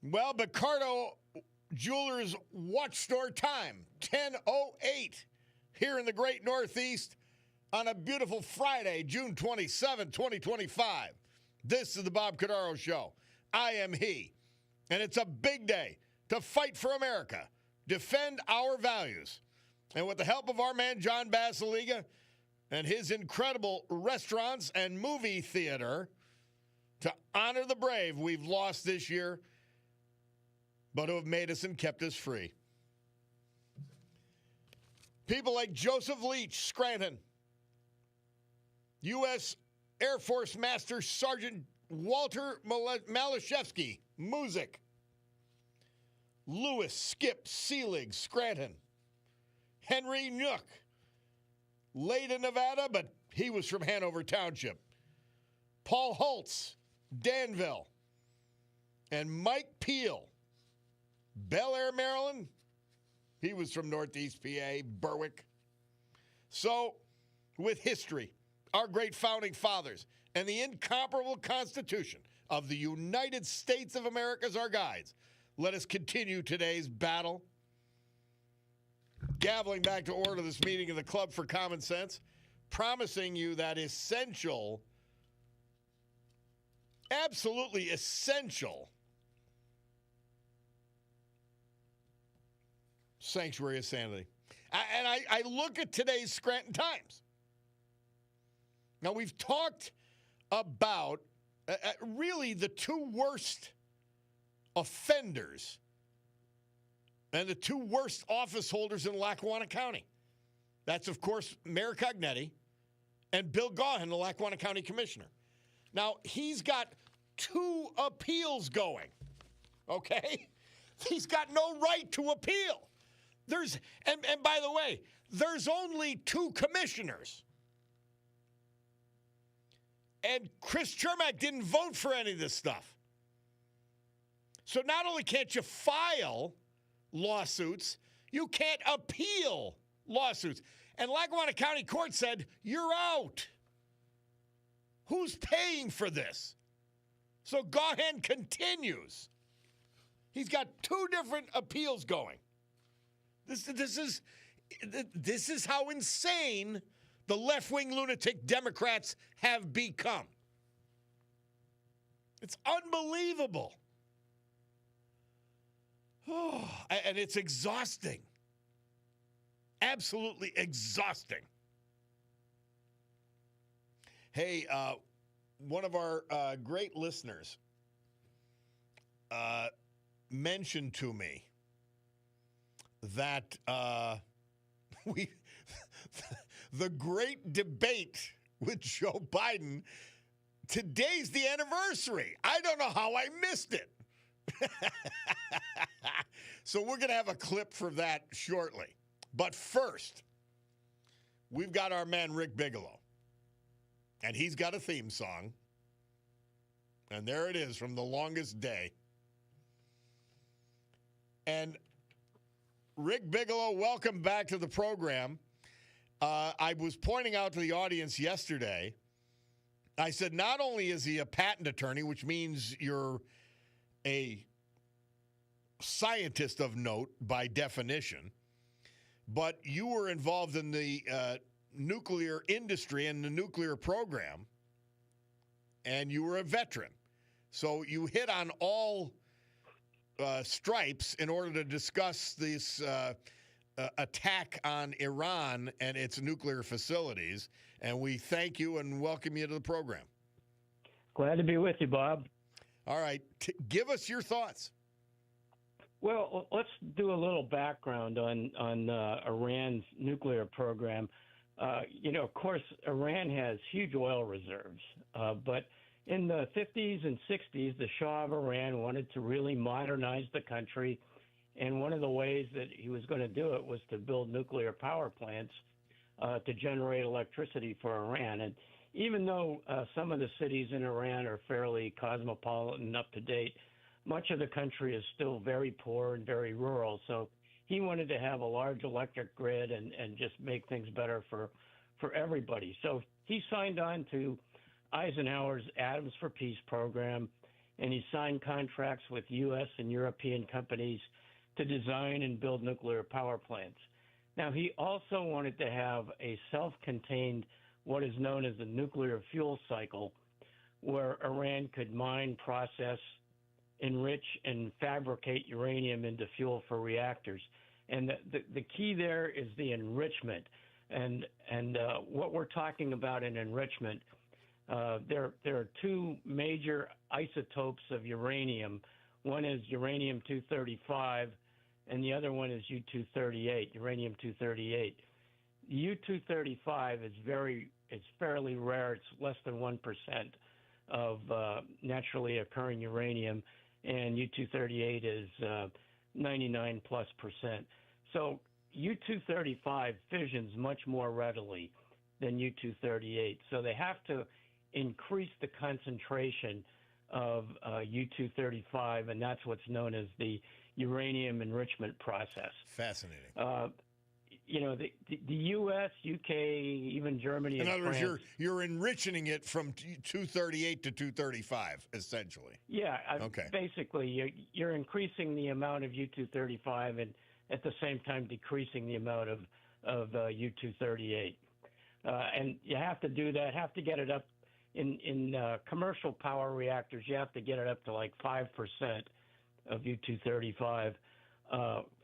Well, Picardo Jewelers Watch Store time, 10:08 here in the great Northeast on a beautiful Friday, June 27, 2025. This is the Bob Cordaro Show. I am he, and it's a big day to fight for America, defend our values. And with the help of our man John Basiliga and his incredible restaurants and movie theater, to honor the brave we've lost this year, but who have made us and kept us free. People like Joseph Leach, Scranton, U.S. Air Force Master Sergeant Walter Malashevsky, Music, Lewis Skip Seelig, Scranton, Henry Nook, Leyden, Nevada, but he was from Hanover Township, Paul Holtz, Danville, and Mike Peel, Bel Air, Maryland. He was from Northeast PA, Berwick. So, with history, our great founding fathers, and the incomparable Constitution of the United States of America as our guides, let us continue today's battle. Gaveling back to order this meeting of the Club for Common Sense, promising you that essential, absolutely essential sanctuary of sanity. And I look at today's Scranton Times. Now, we've talked about really the two worst offenders and the two worst office holders in Lackawanna County. That's, of course, Mayor Cognetti and Bill Gaughan, the Lackawanna County Commissioner. Now, he's got two appeals going, okay? He's got no right to appeal. And by the way, there's only two commissioners. And Chris Chermak didn't vote for any of this stuff. So not only can't you file lawsuits, you can't appeal lawsuits. And Lackawanna County Court said, you're out. Who's paying for this? So Gaughan continues. He's got two different appeals going. This is how insane the left-wing lunatic Democrats have become. It's unbelievable. Oh, and it's exhausting. Absolutely exhausting. Hey, one of our great listeners mentioned to me that the great debate with Joe Biden, today's the anniversary. I don't know how I missed it. So we're going to have a clip for that shortly. But first, we've got our man Rick Bigelow. And he's got a theme song. And there it is from The Longest Day. And Rick Bigelow, welcome back to the program. I was pointing out to the audience yesterday, I said not only is he a patent attorney, which means you're a scientist of note by definition, but you were involved in the nuclear industry and the nuclear program, and you were a veteran. So you hit on all stripes in order to discuss this attack on Iran and its nuclear facilities. And we thank you and welcome you to the program. Glad to be with you, Bob. All right. Give us your thoughts. Well, let's do a little background on Iran's nuclear program. Of course, Iran has huge oil reserves, but in the 50s and 60s, the Shah of Iran wanted to really modernize the country, and one of the ways that he was going to do it was to build nuclear power plants to generate electricity for Iran. And even though some of the cities in Iran are fairly cosmopolitan and up to date, much of the country is still very poor and very rural. So he wanted to have a large electric grid and just make things better for everybody. So he signed on to Eisenhower's Atoms for Peace program, and he signed contracts with U.S. and European companies to design and build nuclear power plants. Now, he also wanted to have a self-contained, what is known as a nuclear fuel cycle, where Iran could mine, process, enrich, and fabricate uranium into fuel for reactors. And the key there is the enrichment. And what we're talking about in enrichment, there are two major isotopes of uranium. One is uranium-235, and the other one is U-238, uranium-238. U-235 is fairly rare. It's less than 1% of naturally occurring uranium, and U-238 is 99+%. So U-235 fissions much more readily than U-238. So they have to increase the concentration of U-235, and that's what's known as the uranium enrichment process. Fascinating. The U.S., U.K., even Germany, in and other words, France, you're enriching it from 238 to 235, essentially. Yeah, okay. Basically, you're increasing the amount of U-235 and at the same time decreasing the amount of U-238. And you have to do that, have to get it up in commercial power reactors, you have to get it up to like 5% of U-235.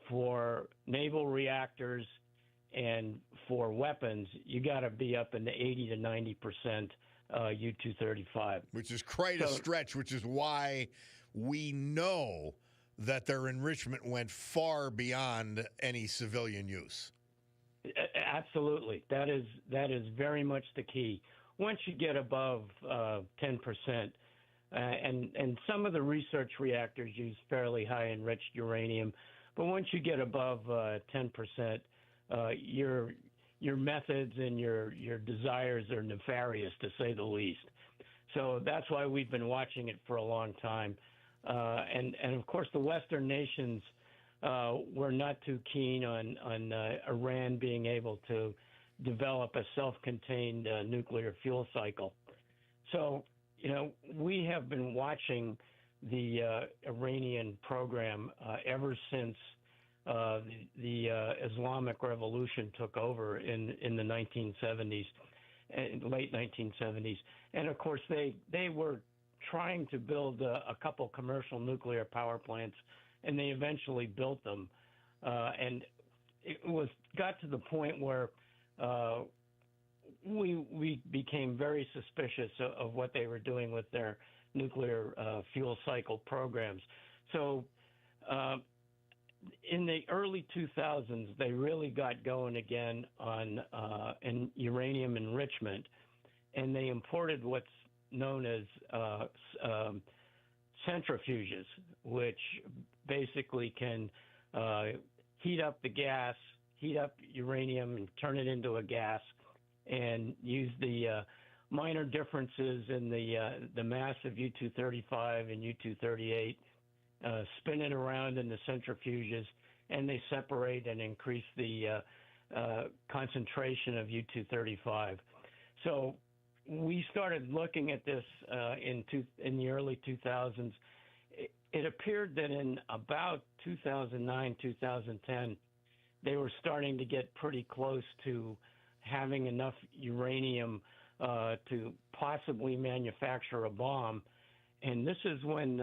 For naval reactors and for weapons, you got to be up in the 80 to 90% U-235. Which is quite a stretch, which is why we know that their enrichment went far beyond any civilian use. Absolutely. That is very much the key. Once you get above 10%, and some of the research reactors use fairly high enriched uranium, but once you get above 10%, your methods and your desires are nefarious, to say the least. So that's why we've been watching it for a long time. And of course, the Western nations were not too keen on Iran being able to develop a self-contained nuclear fuel cycle. So, we have been watching the Iranian program ever since the Islamic Revolution took over in the 1970s, late 1970s. And of course, they were trying to build a couple commercial nuclear power plants, and they eventually built them. And it got to the point where we became very suspicious of what they were doing with their nuclear fuel cycle programs. So in the early 2000s, they really got going again on uranium enrichment, and they imported what's known as centrifuges, which basically can heat up the gas, heat up uranium and turn it into a gas, and use the minor differences in the mass of U-235 and U-238, spin it around in the centrifuges, and they separate and increase the concentration of U-235. So we started looking at this in the early 2000s. It appeared that in about 2009, 2010, they were starting to get pretty close to having enough uranium to possibly manufacture a bomb. And this is when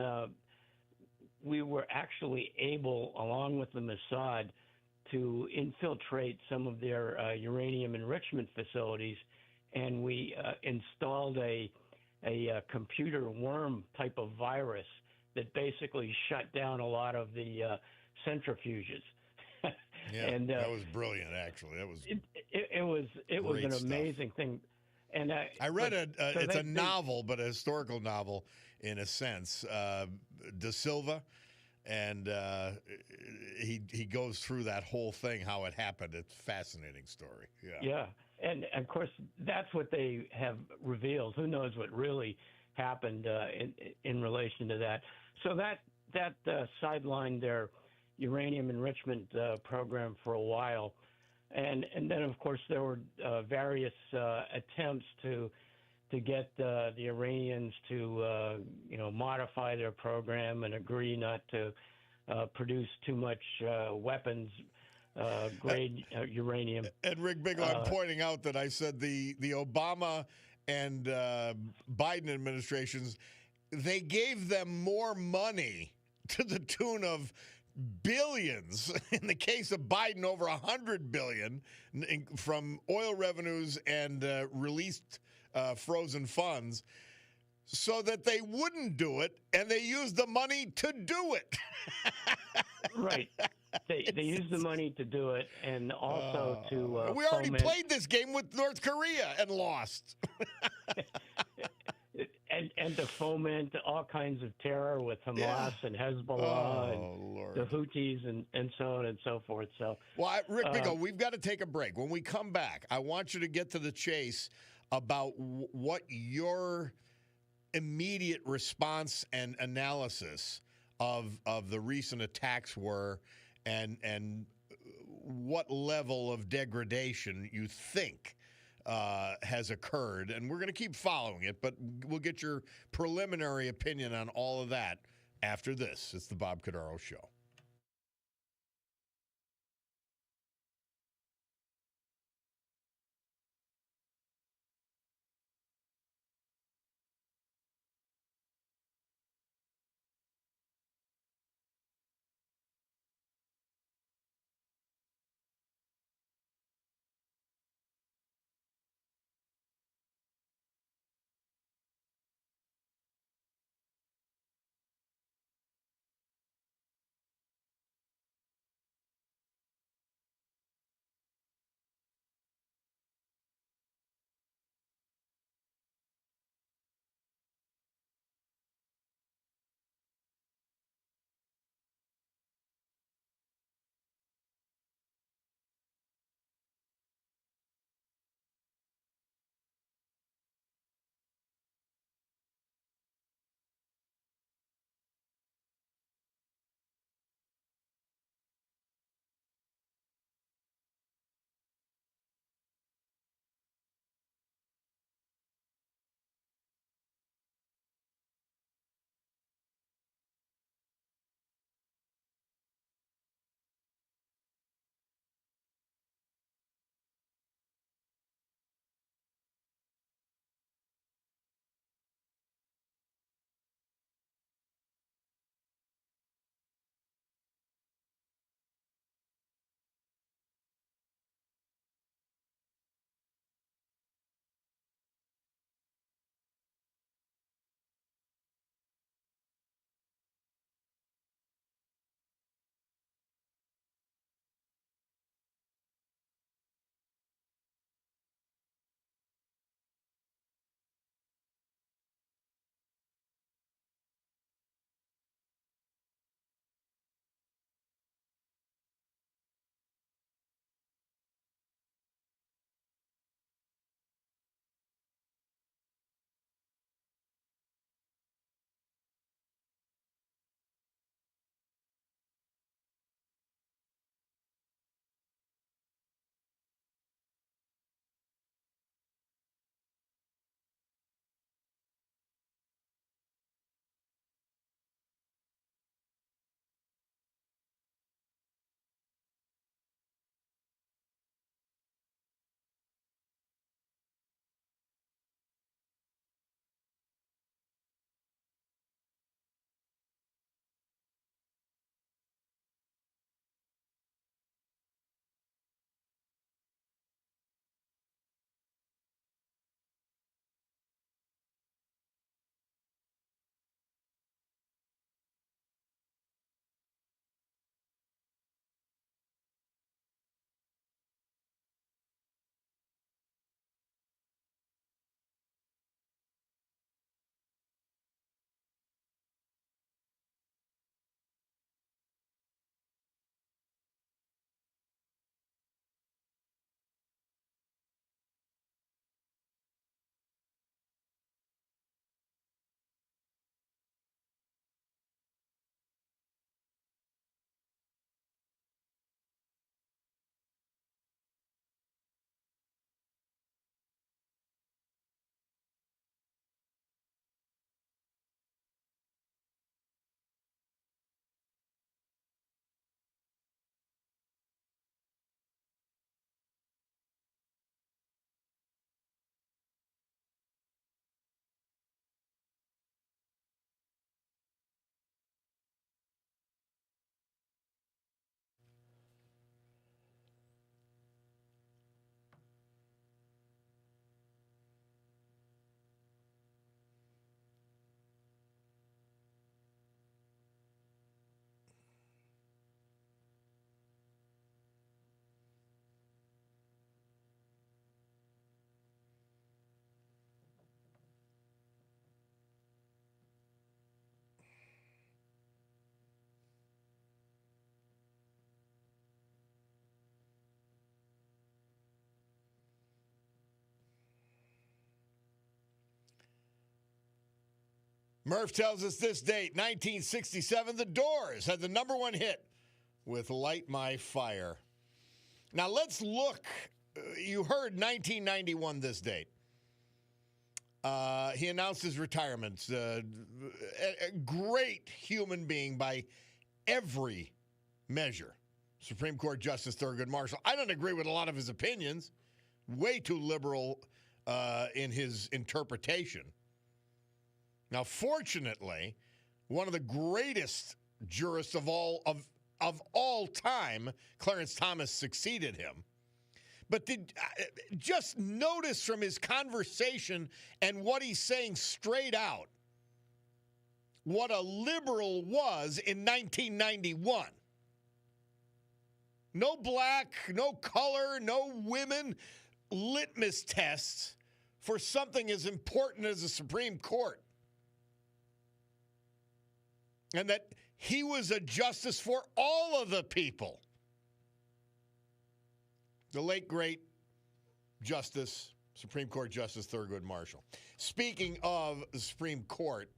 we were actually able, along with the Mossad, to infiltrate some of their uranium enrichment facilities, and we installed a computer worm type of virus that basically shut down a lot of the centrifuges. Yeah, and that was brilliant. Actually, that was it was an amazing thing. And I read it's a novel, but a historical novel in a sense. De Silva, and he goes through that whole thing, how it happened. It's a fascinating story. Yeah. Yeah, and of course that's what they have revealed. Who knows what really happened in relation to that? So that sidelined their uranium enrichment program for a while, and then of course there were various attempts to to get the Iranians to modify their program and agree not to produce too much weapons grade uranium. And Rick Bigelow, I'm pointing out that I said the Obama and Biden administrations, they gave them more money to the tune of billions. In the case of Biden, over $100 billion from oil revenues and released frozen funds, so that they wouldn't do it, and they used the money to do it. Right. They used the money to do it, and also to we already foment, played this game with North Korea and lost. and to foment all kinds of terror with Hamas and Hezbollah and Lord. the Houthis and so on and so forth. So, well, Rick Bigelow, we've got to take a break. When we come back, I want you to get to the chase about what your immediate response and analysis of the recent attacks were, and what level of degradation you think has occurred. And we're going to keep following it, but we'll get your preliminary opinion on all of that after this. It's the Bob Cordaro Show. Murph tells us this date, 1967, the Doors had the number one hit with Light My Fire. Now let's look. You heard 1991 this date. He announced his retirement. A great human being by every measure. Supreme Court Justice Thurgood Marshall. I don't agree with a lot of his opinions. Way too liberal in his interpretation. Now, fortunately, one of the greatest jurists of all time, Clarence Thomas, succeeded him. But just notice from his conversation and what he's saying straight out what a liberal was in 1991. No black, no color, no women, litmus tests for something as important as the Supreme Court. And that he was a justice for all of the people. The late, great Justice, Supreme Court Justice Thurgood Marshall. Speaking of the Supreme Court,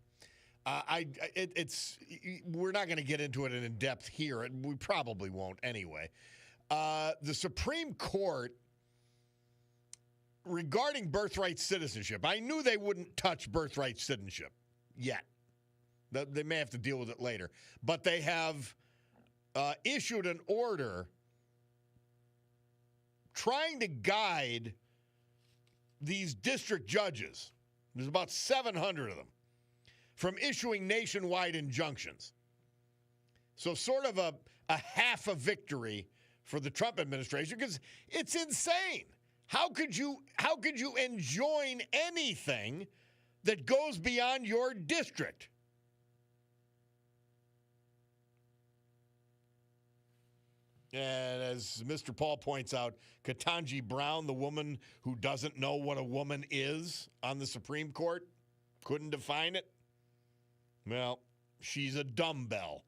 we're not going to get into it in depth here, and we probably won't anyway. The Supreme Court, regarding birthright citizenship, I knew they wouldn't touch birthright citizenship yet. They may have to deal with it later. But they have issued an order trying to guide these district judges, there's about 700 of them, from issuing nationwide injunctions. So sort of a half a victory for the Trump administration, because it's insane. How could you enjoin anything that goes beyond your district? And as Mr. Paul points out, Ketanji Brown, the woman who doesn't know what a woman is on the Supreme Court, couldn't define it. Well, she's a dumbbell,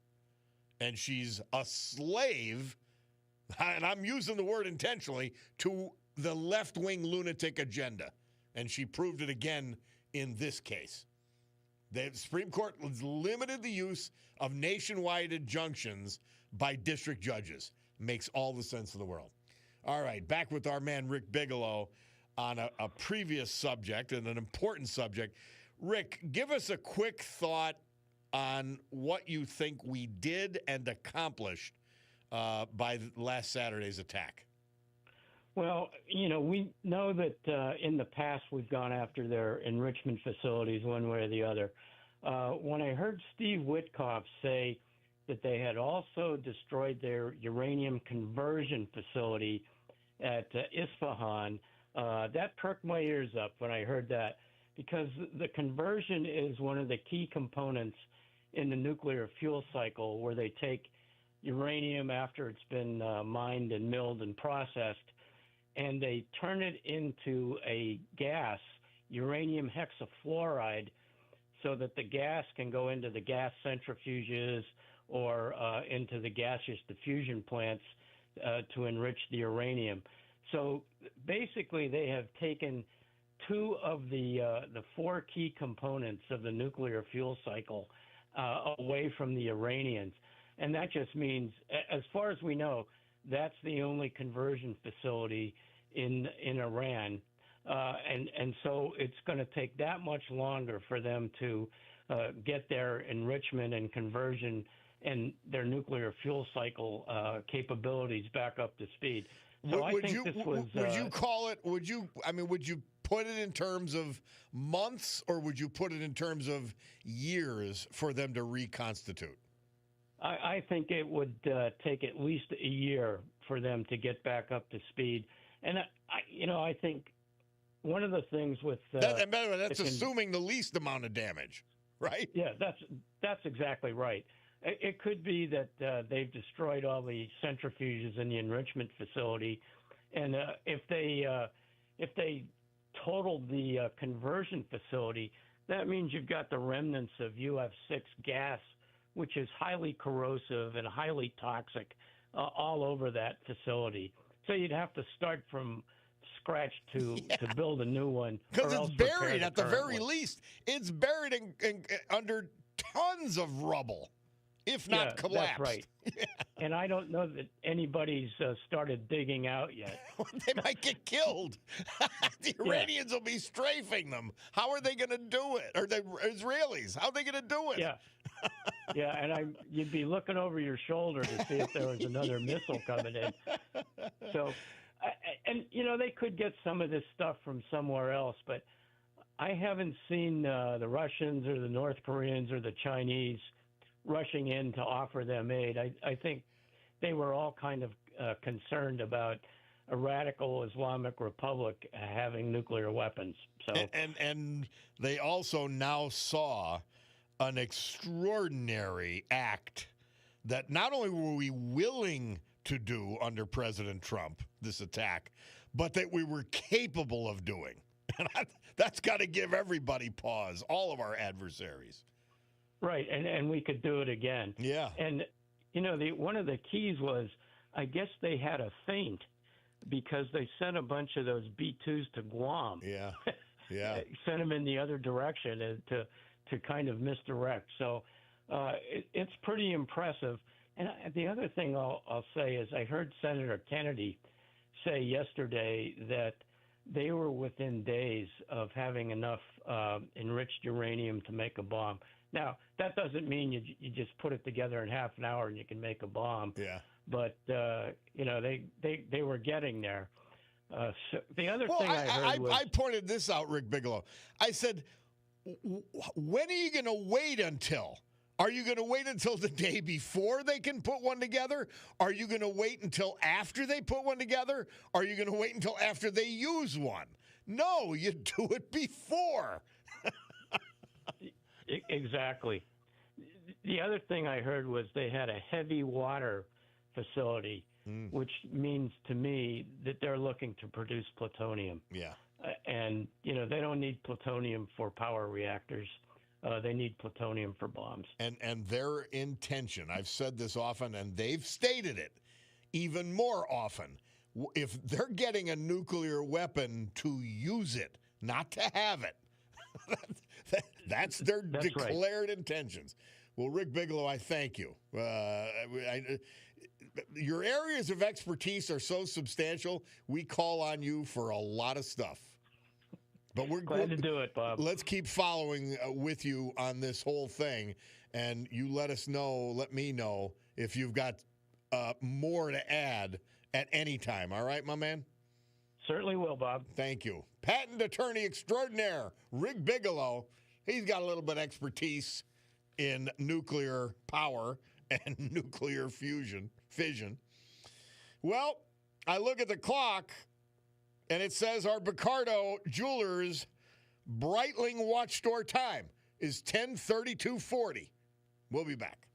and she's a slave, and I'm using the word intentionally, to the left-wing lunatic agenda. And she proved it again in this case. The Supreme Court has limited the use of nationwide injunctions by district judges. Makes all the sense in the world. All right, back with our man Rick Bigelow on a previous subject and an important subject. Rick, give us a quick thought on what you think we did and accomplished by last Saturday's attack. Well, we know that in the past we've gone after their enrichment facilities one way or the other. When I heard Steve Witkoff say that they had also destroyed their uranium conversion facility at Isfahan, that perked my ears up when I heard that, because the conversion is one of the key components in the nuclear fuel cycle, where they take uranium after it's been mined and milled and processed, and they turn it into a gas, uranium hexafluoride, so that the gas can go into the gas centrifuges or into the gaseous diffusion plants to enrich the uranium. So basically, they have taken two of the four key components of the nuclear fuel cycle away from the Iranians. And that just means, as far as we know, that's the only conversion facility in Iran. And so it's going to take that much longer for them to get their enrichment and conversion and their nuclear fuel cycle capabilities back up to speed. So would you put it in terms of months, or would you put it in terms of years for them to reconstitute? I think it would take at least a year for them to get back up to speed. And I think one of the things with and by the way, that's assuming the least amount of damage, right? Yeah, that's exactly right. It could be that they've destroyed all the centrifuges in the enrichment facility, and if they totaled the conversion facility, that means you've got the remnants of UF6 gas, which is highly corrosive and highly toxic, all over that facility. So you'd have to start from scratched to Yeah. to build a new one, Because or it's else repair buried the at the current very one. least. It's buried under tons of rubble, if not Yeah, that's collapsed. right. And I don't know that anybody's started digging out yet. They might get killed. The Yeah, Iranians will be strafing them. How are they going to do it? Or the Israelis? How are they going to do it? yeah, yeah. And you'd be looking over your shoulder to see if there was another missile coming in. So, and they could get some of this stuff from somewhere else, but I haven't seen the Russians or the North Koreans or the Chinese rushing in to offer them aid. I think they were all kind of concerned about a radical Islamic Republic having nuclear weapons. So, And they also now saw an extraordinary act that not only were we willing to do under President Trump, this attack, but that we were capable of doing. And that's got to give everybody pause, all of our adversaries. right, and we could do it again. Yeah. And one of the keys was, I guess they had a feint because they sent a bunch of those B-2s to Guam. Yeah. Yeah. Sent them in the other direction and to kind of misdirect. So it's pretty impressive. And the other thing I'll say is I heard Senator Kennedy say yesterday that they were within days of having enough enriched uranium to make a bomb. Now, that doesn't mean you just put it together in half an hour and you can make a bomb. Yeah. But, they were getting there. So the other thing I heard was... I pointed this out, Rick Bigelow. I said, when are you going to wait until? Are you going to wait until the day before they can put one together? Are you going to wait until after they put one together? Are you going to wait until after they use one? No, you do it before. Exactly. The other thing I heard was they had a heavy water facility, which means to me that they're looking to produce plutonium. Yeah. And, they don't need plutonium for power reactors. They need plutonium for bombs. And their intention, I've said this often, and they've stated it even more often. If they're getting a nuclear weapon to use it, not to have it, that's their declared intentions. Well, Rick Bigelow, I thank you. Your areas of expertise are so substantial, we call on you for a lot of stuff. But we're glad to do it, Bob. Let's keep following with you on this whole thing, and you let me know if you've got more to add at any time. All right, my man? Certainly will, Bob. Thank you. Patent attorney extraordinaire, Rick Bigelow. He's got a little bit of expertise in nuclear power and nuclear fission. Well, I look at the clock, and it says our Picardo Jewelers Breitling Watch Store time is 10:32:40. We'll be back.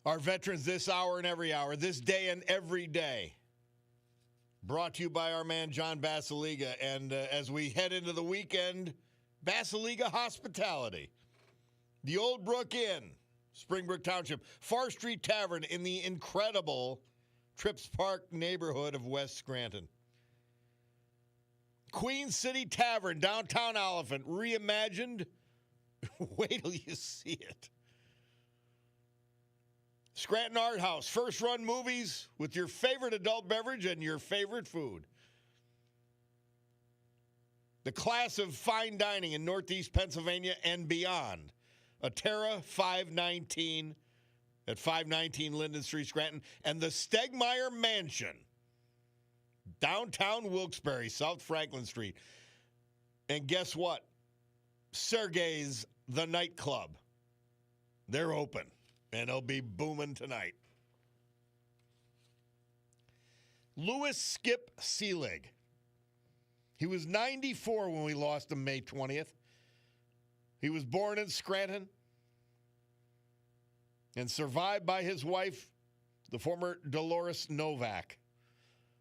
Our veterans this hour and every hour, this day and every day. Brought to you by our man, John Basiliga. And as we head into the weekend, Basiliga Hospitality. The Old Brook Inn, Springbrook Township. Far Street Tavern in the incredible Trips Park neighborhood of West Scranton. Queen City Tavern, downtown Oliphant, reimagined. Wait till you see it. Scranton Art House, first run movies with your favorite adult beverage and your favorite food. The class of fine dining in Northeast Pennsylvania and beyond. Atera 519 at 519 Linden Street, Scranton. And the Stegmeyer Mansion, downtown Wilkes-Barre, South Franklin Street. And guess what? Sergei's The Nightclub. They're open. And they'll be booming tonight. Louis Skip Seelig. He was 94 when we lost him May 20th. He was born in Scranton and survived by his wife, the former Dolores Novak.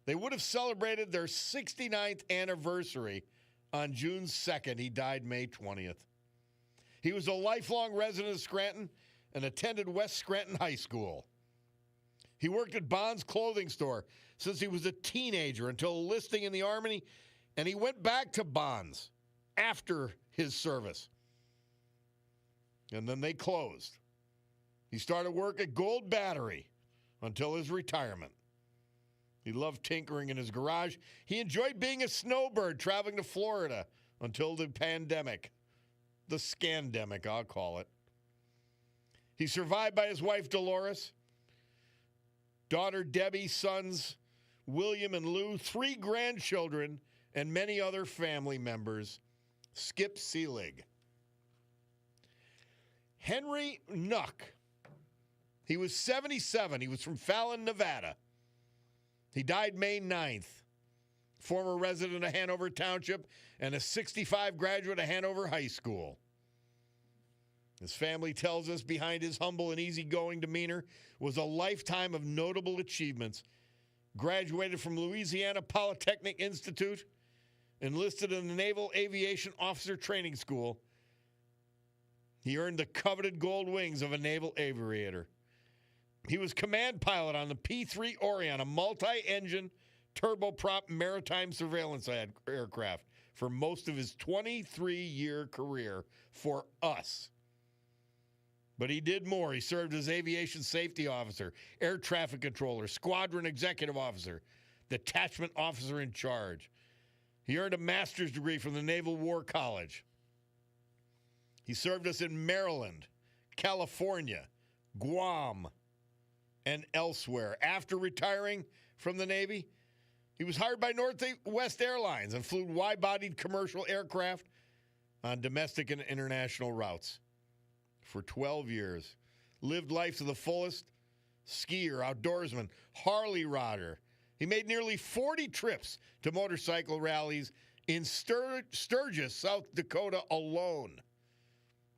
They would have celebrated their 69th anniversary on June 2nd. He died May 20th. He was a lifelong resident of Scranton and attended West Scranton High School. He worked at Bond's clothing store since he was a teenager until enlisting in the Army, and he went back to Bond's after his service. And then they closed. He started work at Gold Battery until his retirement. He loved tinkering in his garage. He enjoyed being a snowbird traveling to Florida until the pandemic. The scandemic, I'll call it. He's survived by his wife, Dolores, daughter, Debbie, sons, William and Lou, 3 grandchildren, and many other family members. Skip Seelig. Henry Nuck. He was 77. He was from Fallon, Nevada. He died May 9th. Former resident of Hanover Township and a 65 graduate of Hanover High School. His family tells us behind his humble and easygoing demeanor was a lifetime of notable achievements. Graduated from Louisiana Polytechnic Institute, enlisted in the Naval Aviation Officer Training School. He earned the coveted gold wings of a naval aviator. He was command pilot on the P-3 Orion, a multi-engine turboprop maritime surveillance aircraft, for most of his 23-year career for us. But he did more. He served as aviation safety officer, air traffic controller, squadron executive officer, detachment officer in charge. He earned a master's degree from the Naval War College. He served us in Maryland, California, Guam, and elsewhere. After retiring from the Navy, he was hired by Northwest Airlines and flew wide-bodied commercial aircraft on domestic and international routes for 12 years. Lived life to the fullest. Skier, outdoorsman, Harley rider. He made nearly 40 trips to motorcycle rallies in Sturgis, South Dakota alone.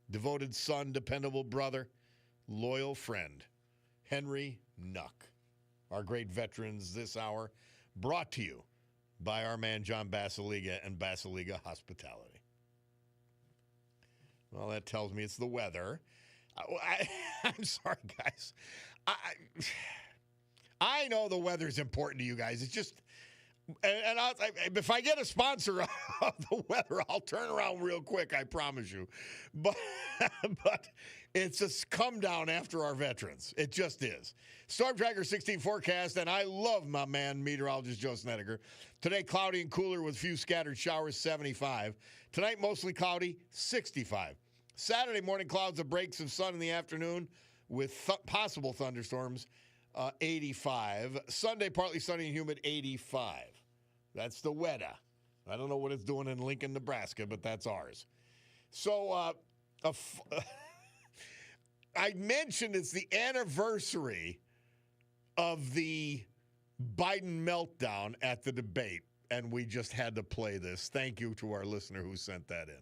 Devoted son, dependable brother, loyal friend, Henry Nuck. Our great veterans this hour, brought to you by our man John Basiliga and Basiliga Hospitality. Well, that tells me it's the weather. I'm sorry, guys. I know the weather's important to you guys. It's just, and if I get a sponsor of the weather, I'll turn around real quick, I promise you. But it's just come down after our veterans. It just is. Storm Tracker 16 forecast, and I love my man, meteorologist Joe Snedeker. Today, cloudy and cooler with few scattered showers, 75. Tonight, mostly cloudy, 65. Saturday morning, clouds of breaks of sun in the afternoon with possible thunderstorms, 85. Sunday, partly sunny and humid, 85. That's the weather. I don't know what it's doing in Lincoln, Nebraska, but that's ours. So I mentioned it's the anniversary of the Biden meltdown at the debate, and we just had to play this. Thank you to our listener who sent that in.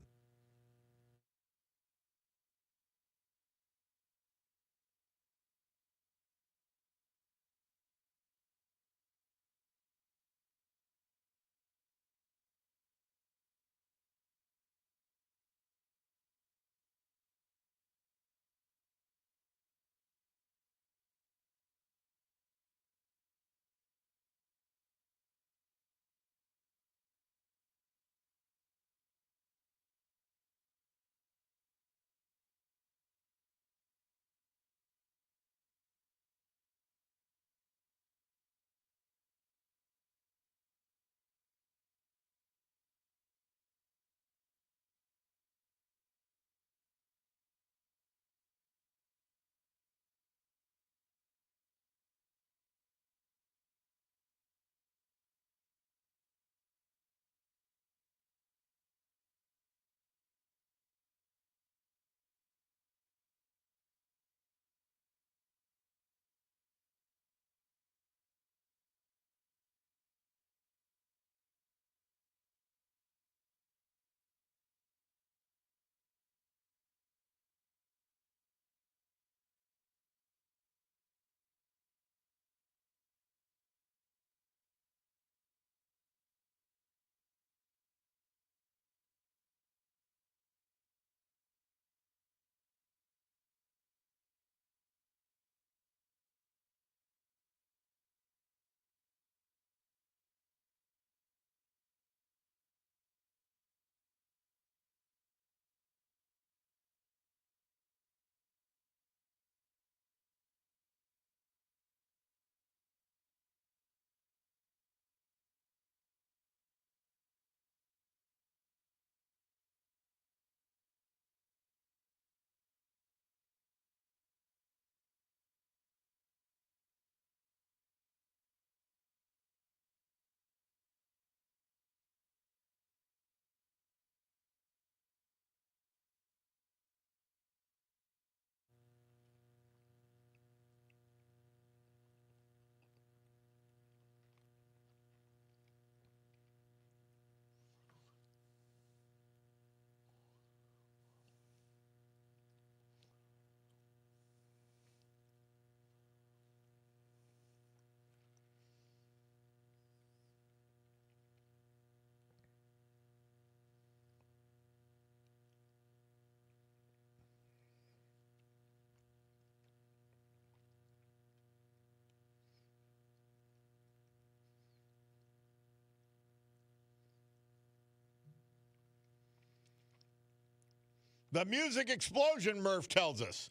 The Music Explosion, Murph tells us.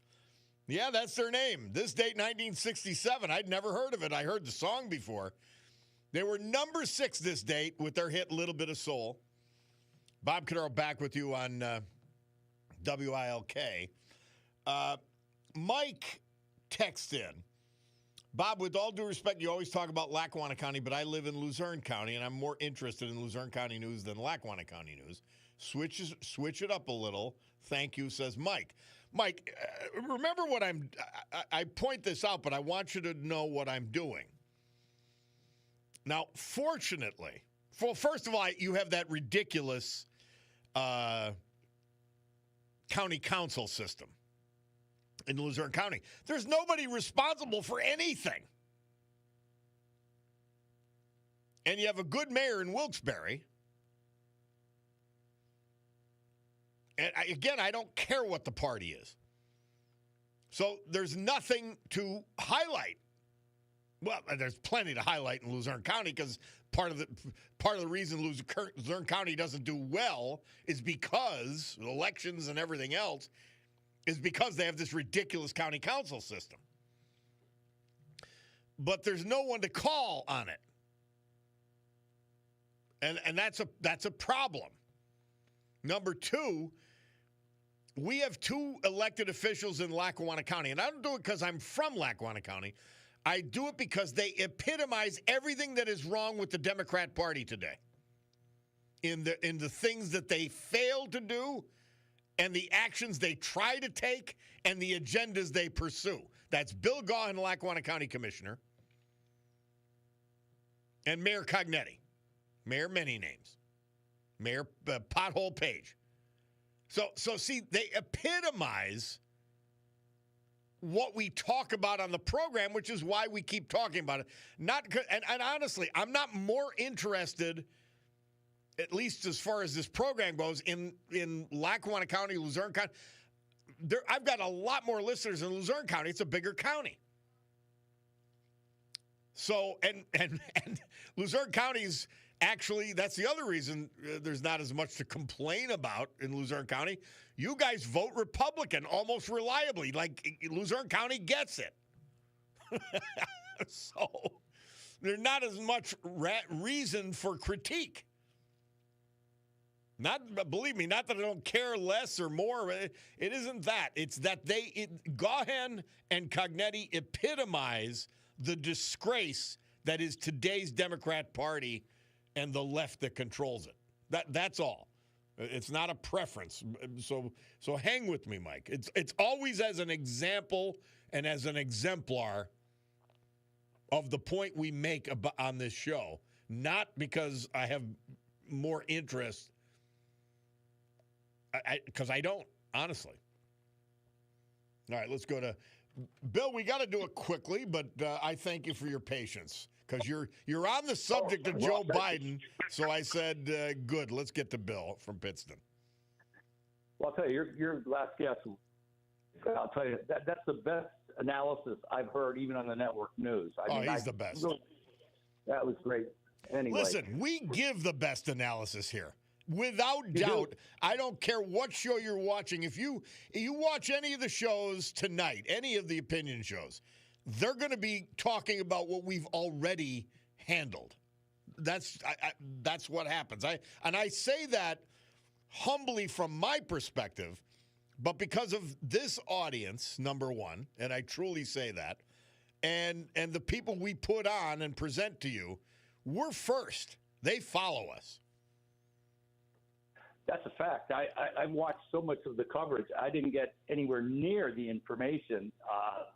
Yeah, that's their name. This date, 1967. I'd never heard of it. I heard the song before. They were number 6 this date with their hit Little Bit of Soul. Bob Cordaro back with you on WILK. Mike texts in. Bob, with all due respect, you always talk about Lackawanna County, but I live in Luzerne County, and I'm more interested in Luzerne County news than Lackawanna County news. Switch it up a little. Thank you, says Mike. Mike, remember what I point this out, but I want you to know what I'm doing. Now, fortunately, first of all, you have that ridiculous county council system in Luzerne County. There's nobody responsible for anything. And you have a good mayor in Wilkes-Barre. And I don't care what the party is. So there's nothing to highlight. Well, there's plenty to highlight in Luzerne County because part of the reason Luzerne County doesn't do well is because elections and everything else is because they have this ridiculous county council system. But there's no one to call on it. And that's a problem. Number 2, we have 2 elected officials in Lackawanna County, and I don't do it because I'm from Lackawanna County. I do it because they epitomize everything that is wrong with the Democrat Party today. In the things that they fail to do, and the actions they try to take, and the agendas they pursue. That's Bill Gaughan, Lackawanna County Commissioner, and Mayor Cognetti. Mayor many names. Mayor Pothole Page. So see, they epitomize what we talk about on the program, which is why we keep talking about it. And honestly, I'm not more interested, at least as far as this program goes, in Lackawanna County, Luzerne County. I've got a lot more listeners in Luzerne County. It's a bigger county. So, and Luzerne County's actually, that's the other reason there's not as much to complain about in Luzerne County. You guys vote Republican almost reliably. Like, Luzerne County gets it. So there's not as much reason for critique. Believe me, not that I don't care less or more. It isn't that. It's that Gaughan and Cognetti epitomize the disgrace that is today's Democrat Party and the left that controls it. That's all. It's not a preference. So hang with me, Mike. It's always as an example and as an exemplar of the point we make on this show, not because I have more interest, because I don't, honestly. All right, let's go to Bill. We got to do it quickly, but I thank you for your patience. Because you're on the subject of Joe Biden, so I said, good, let's get to Bill from Pittston. Well, I'll tell you, your last guest, I'll tell you, that's the best analysis I've heard, even on the network news. He's the best. That was great. Anyway. Listen, we give the best analysis here. Without doubt, I don't care what show you're watching. If you watch any of the shows tonight, any of the opinion shows, they're going to be talking about what we've already handled. That's what happens. I say that humbly from my perspective, but because of this audience, number one, and I truly say that, and the people we put on and present to you, we're first. They follow us. That's a fact. I watched so much of the coverage. I didn't get anywhere near the information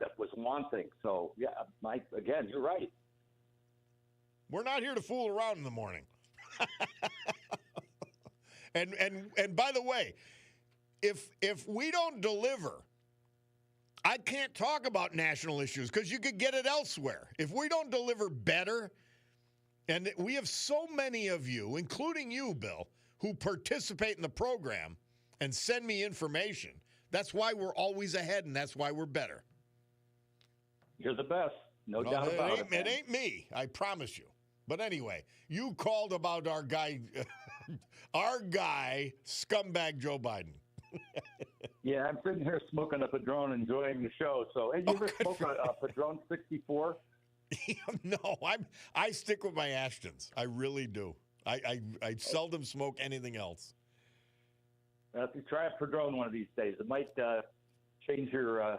that was wanting. So, yeah, Mike, again, you're right. We're not here to fool around in the morning. And by the way, if we don't deliver, I can't talk about national issues because you could get it elsewhere. If we don't deliver better, and we have so many of you, including you, Bill, who participate in the program and send me information. That's why we're always ahead, and that's why we're better. You're the best. No doubt about it. It ain't me, I promise you. But anyway, you called about our guy, scumbag Joe Biden. Yeah, I'm sitting here smoking a Padron, enjoying the show. So, hey, you ever good smoke a Padron 64? No, I stick with my Ashtons. I really do. I seldom smoke anything else. If you try a Padron one of these days, it might change your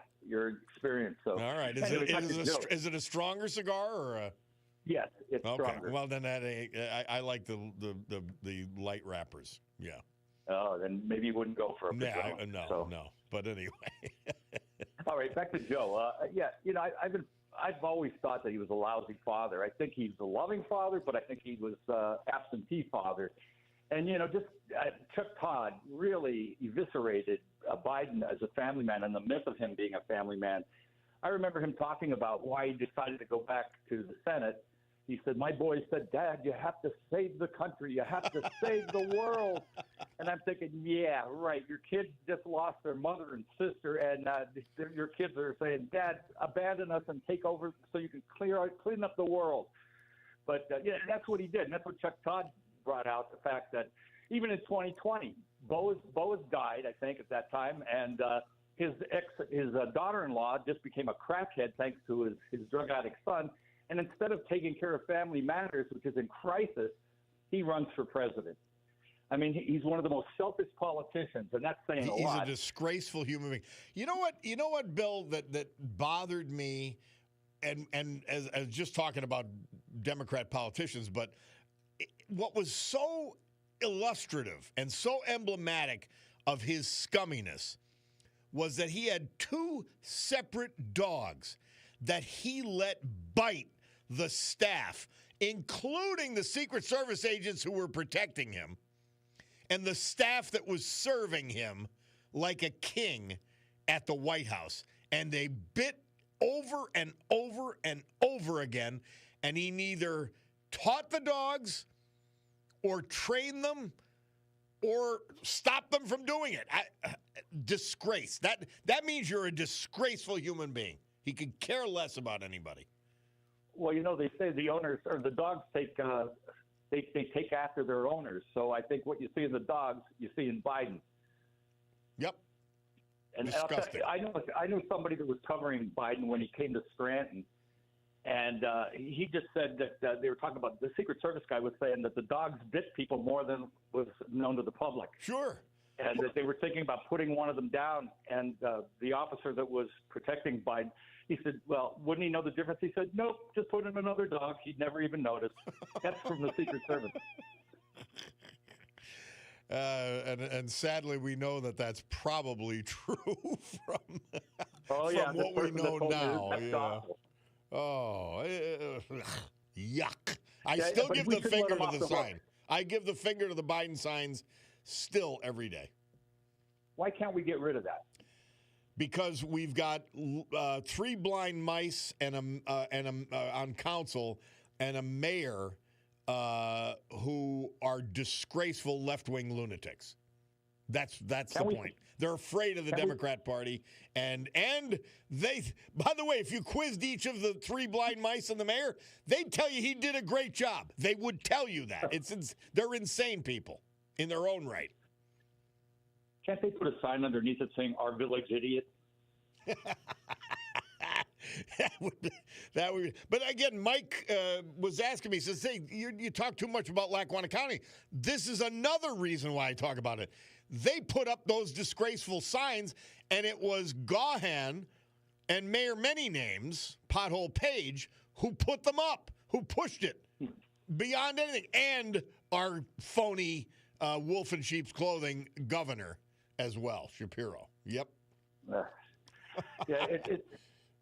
experience. So, All right, anyway, is it a stronger cigar or a? Yes, it's Okay, stronger. well then I like the light wrappers. Yeah. Oh, then maybe you wouldn't go for a Padron. No. But anyway. All right, back to Joe. I've always thought that he was a lousy father. I think he's a loving father, but I think he was absentee father. And Chuck Todd really eviscerated Biden as a family man and the myth of him being a family man. I remember him talking about why he decided to go back to the Senate. He said, "My boys said, Dad, you have to save the country. You have to save the world." And I'm thinking, yeah, right. Your kids just lost their mother and sister, and your kids are saying, "Dad, abandon us and take over so you can clean up the world." But that's what he did, and that's what Chuck Todd brought out, the fact that even in 2020, Bo has died, I think, at that time, and his daughter-in-law just became a crackhead thanks to his drug addict son. And instead of taking care of family matters, which is in crisis, he runs for president. I mean, he's one of the most selfish politicians, and that's saying a lot. He's a disgraceful human being. You know what, Bill, that bothered me, and as just talking about Democrat politicians, but what was so illustrative and so emblematic of his scumminess was that he had two separate dogs that he let bite the staff, including the Secret Service agents who were protecting him, and the staff that was serving him like a king at the White House. And they bit over and over and over again, and he neither taught the dogs or trained them or stopped them from doing it. Disgrace. That means you're a disgraceful human being. He could care less about anybody. Well, they say the owners or the dogs take they take after their owners. So I think what you see in the dogs, you see in Biden. Yep. And disgusting. I know somebody that was covering Biden when he came to Scranton, and he just said that they were talking about, the Secret Service guy was saying that the dogs bit people more than was known to the public. Sure. And that they were thinking about putting one of them down. And the officer that was protecting Biden, he said, "Well, wouldn't he know the difference?" He said, "Nope, just put in another dog. He'd never even notice." That's from the Secret Service. And sadly, we know that that's probably true from what we know now. Yeah. Oh, yuck. I still give the finger to the sign. I give the finger to the Biden signs still every day. Why can't we get rid of that? Because we've got 3 blind mice and on council and a mayor who are disgraceful left-wing lunatics. That's the point. They're afraid of the Democrat Party, and they. By the way, if you quizzed each of the 3 blind mice and the mayor, they'd tell you he did a great job. They would tell you that. They're insane people in their own right. Can't they put a sign underneath it saying "Our Village Idiot"? that would. But again, Mike was asking me. He says, "Hey, you talk too much about Lackawanna County." This is another reason why I talk about it. They put up those disgraceful signs, and it was Gahan and Mayor Many Names, Pothole Page, who put them up, who pushed it beyond anything, and our phony wolf in sheep's clothing governor as well, Shapiro. Yep. Yeah,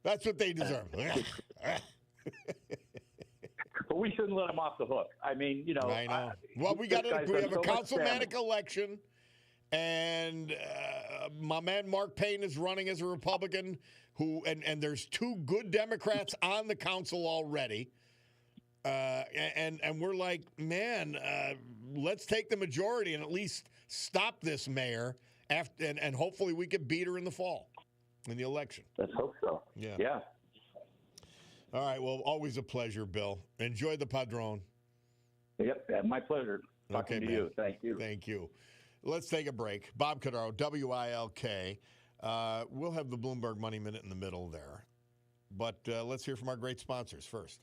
that's what they deserve. But we shouldn't let them off the hook. I mean, I know. Well, we have a councilmanic election, and my man Mark Payne is running as a Republican. And there's 2 good Democrats on the council already. And we're like, man, let's take the majority and at least stop this mayor, and hopefully we can beat her in the fall, in the election. Let's hope so. Yeah. All right. Well, always a pleasure, Bill. Enjoy the Padron. Yep. My pleasure. Talking to you. Thank you. Thank you. Let's take a break. Bob Cordaro, WILK. We'll have the Bloomberg Money Minute in the middle there. But let's hear from our great sponsors first.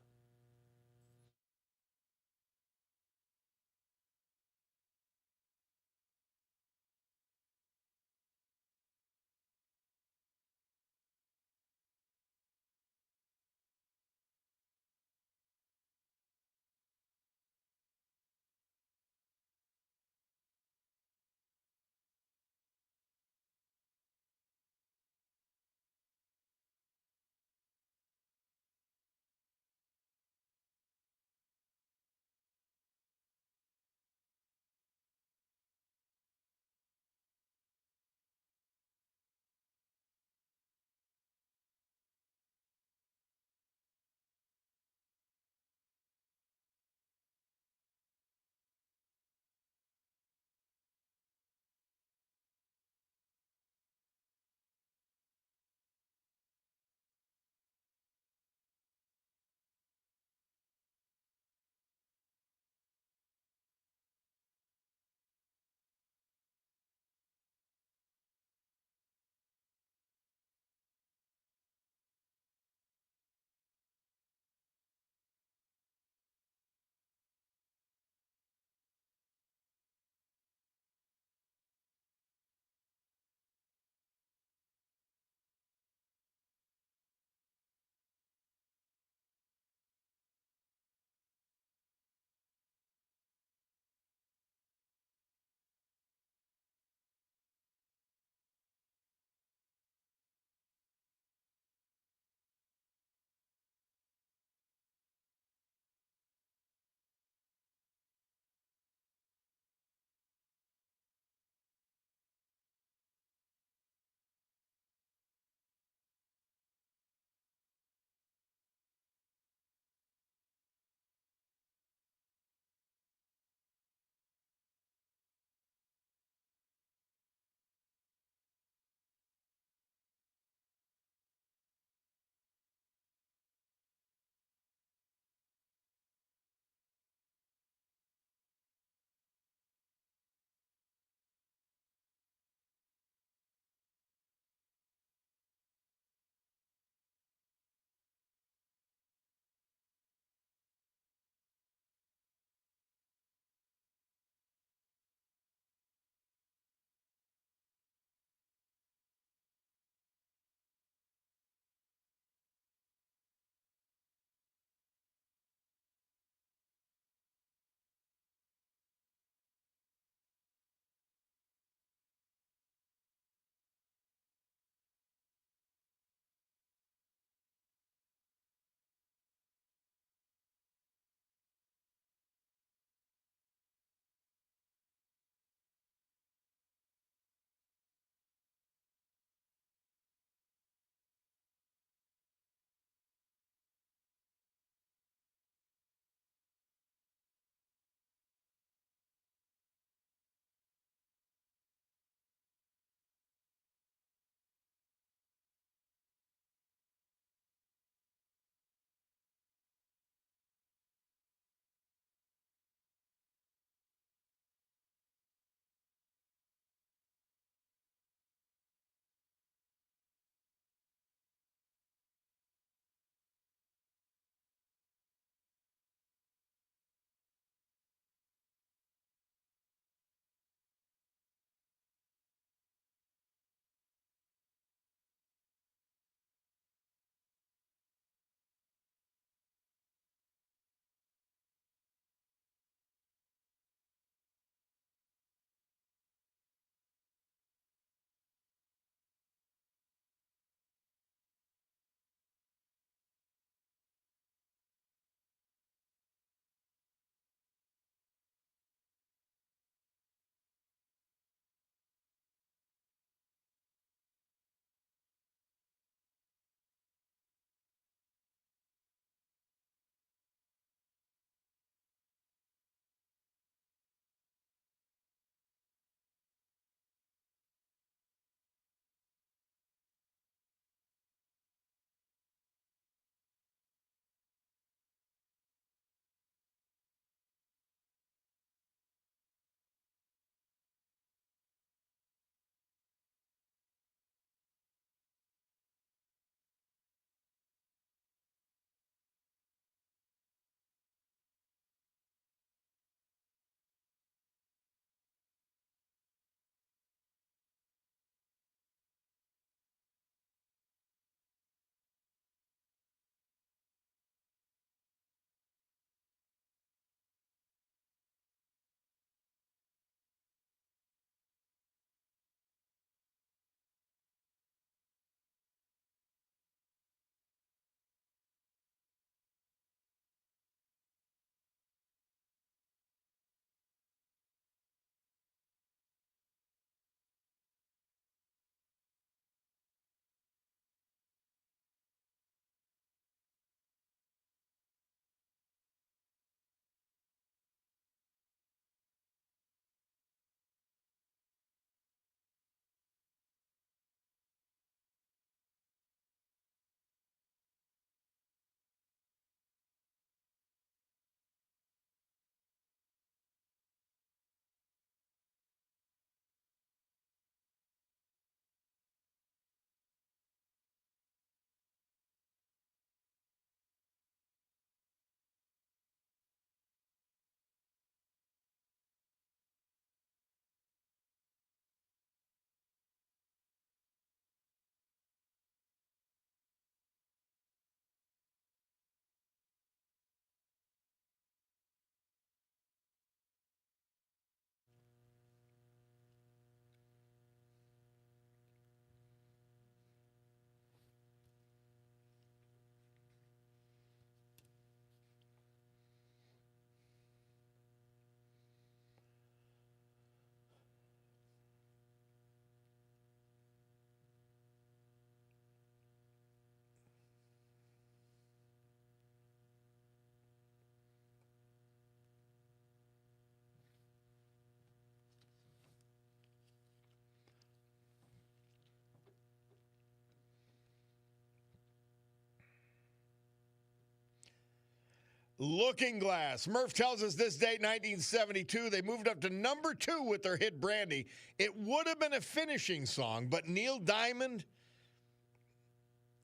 Looking Glass. Murph tells us this date, 1972, they moved up to number 2 with their hit Brandy. It would have been a finishing song, but Neil Diamond,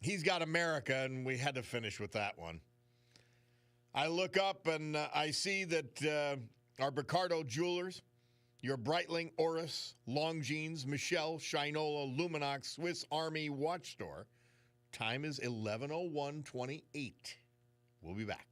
he's got America, and we had to finish with that one. I look up and I see that our Ricardo Jewelers, your Breitling, Oris, Longines, Michelle, Shinola, Luminox, Swiss Army Watch Store. Time is 11:01:28. We'll be back.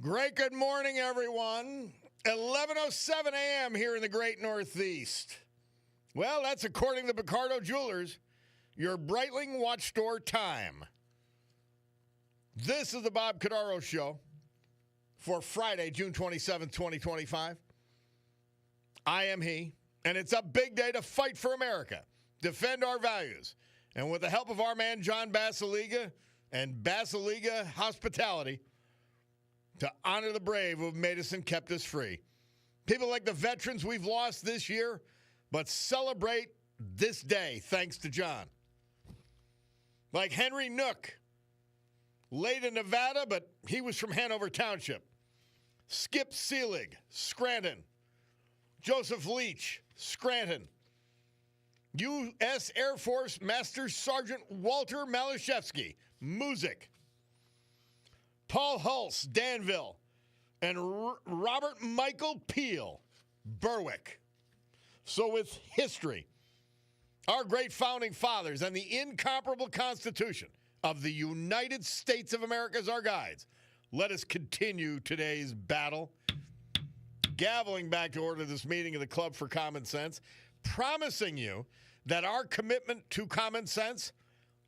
Great good morning, everyone. 11:07 a.m. here in the great Northeast. Well, that's according to Cordaro Jewelers, your Breitling Watch Store time. This is the Bob Cordaro Show for Friday, June 27th, 2025. I am he, and it's a big day to fight for America, defend our values, and with the help of our man John Basiliga and Basiliga Hospitality, to honor the brave who have made us and kept us free. People like the veterans we've lost this year, but celebrate this day thanks to John. Like Henry Nook, laid in Nevada, but he was from Hanover Township. Skip Seelig, Scranton. Joseph Leach, Scranton. U.S. Air Force Master Sergeant Walter Malashevsky, Music. Paul Hulse, Danville, and Robert Michael Peel, Berwick. So with history, our great founding fathers, and the incomparable Constitution of the United States of America as our guides, let us continue today's battle. Gaveling back to order this meeting of the Club for Common Sense, promising you that our commitment to common sense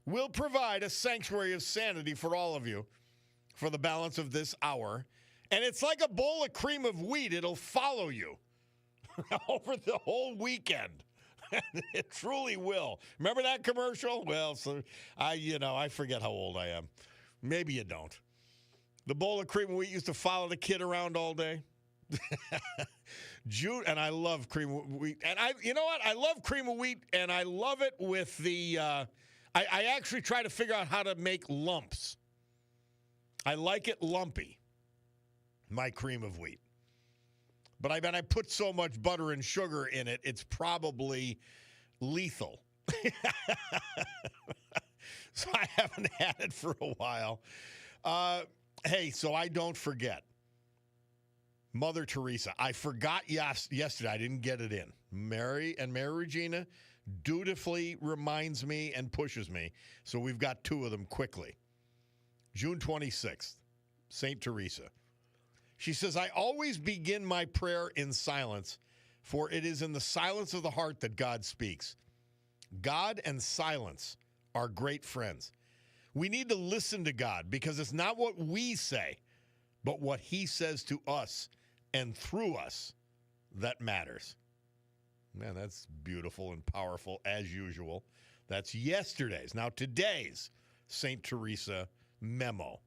will provide a sanctuary of sanity for all of you for the balance of this hour. And it's like a bowl of cream of wheat. It'll follow you over the whole weekend. It truly will. Remember that commercial? Well, so I forget how old I am. Maybe you don't. The bowl of cream of wheat used to follow the kid around all day. June, and I love cream of wheat. And I love cream of wheat, and I love it with the, I actually try to figure out how to make lumps. I like it lumpy, my cream of wheat. But I put so much butter and sugar in it, it's probably lethal. So I haven't had it for a while. Hey, so I don't forget. Mother Teresa. I forgot yesterday. I didn't get it in. Mary Regina dutifully reminds me and pushes me. So we've got two of them quickly. June 26th, St. Teresa. She says, I always begin my prayer in silence, for it is in the silence of the heart that God speaks. God and silence are great friends. We need to listen to God because it's not what we say, but what he says to us and through us that matters. Man, that's beautiful and powerful as usual. That's yesterday's. Now today's St. Teresa memo.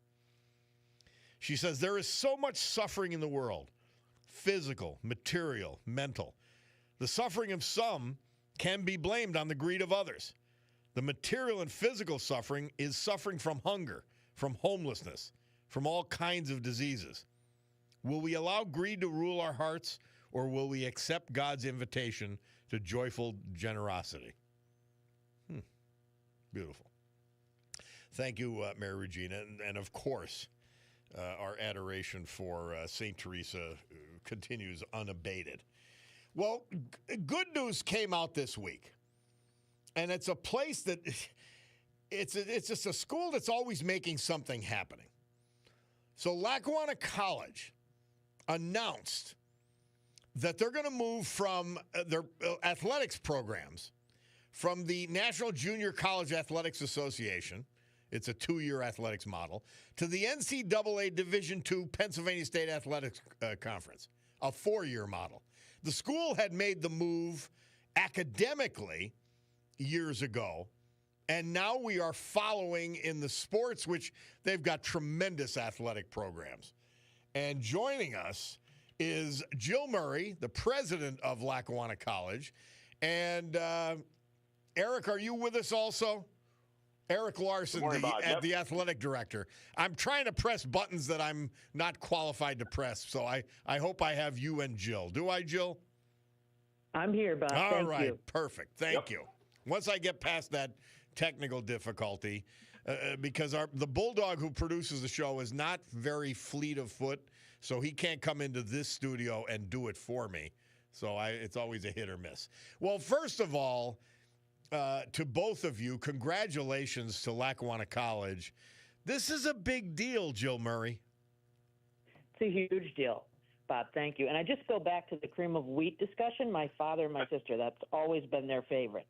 She says, there is so much suffering in the world, physical, material, mental. The suffering of some can be blamed on the greed of others. The material and physical suffering is suffering from hunger, from homelessness, from all kinds of diseases. Will we allow greed to rule our hearts, or will we accept God's invitation to joyful generosity? Beautiful. Thank you, Mary Regina. And of course, our adoration for St. Teresa continues unabated. Well, good news came out this week. And it's a place that, it's just a school that's always making something happening. So Lackawanna College announced that they're going to move from their athletics programs from the National Junior College Athletics Association, it's a 2-year athletics model, to the NCAA Division II Pennsylvania State Athletics Conference, a 4-year model. The school had made the move academically years ago, and now we are following in the sports, which they've got tremendous athletic programs. And joining us is Jill Murray, the president of Lackawanna College. And Eric, are you with us also? Eric Larson, the athletic director. I'm trying to press buttons that I'm not qualified to press, so I hope I have you and Jill. Do I, Jill? I'm here, Bob. All right, perfect. Thank you. Once I get past that technical difficulty, because the bulldog who produces the show is not very fleet of foot, so he can't come into this studio and do it for me. So it's always a hit or miss. Well, first of all, to both of you, congratulations to Lackawanna College. This is a big deal, Jill Murray. It's a huge deal, Bob. Thank you. And I just go back to the cream of wheat discussion. My father and my sister, that's always been their favorite.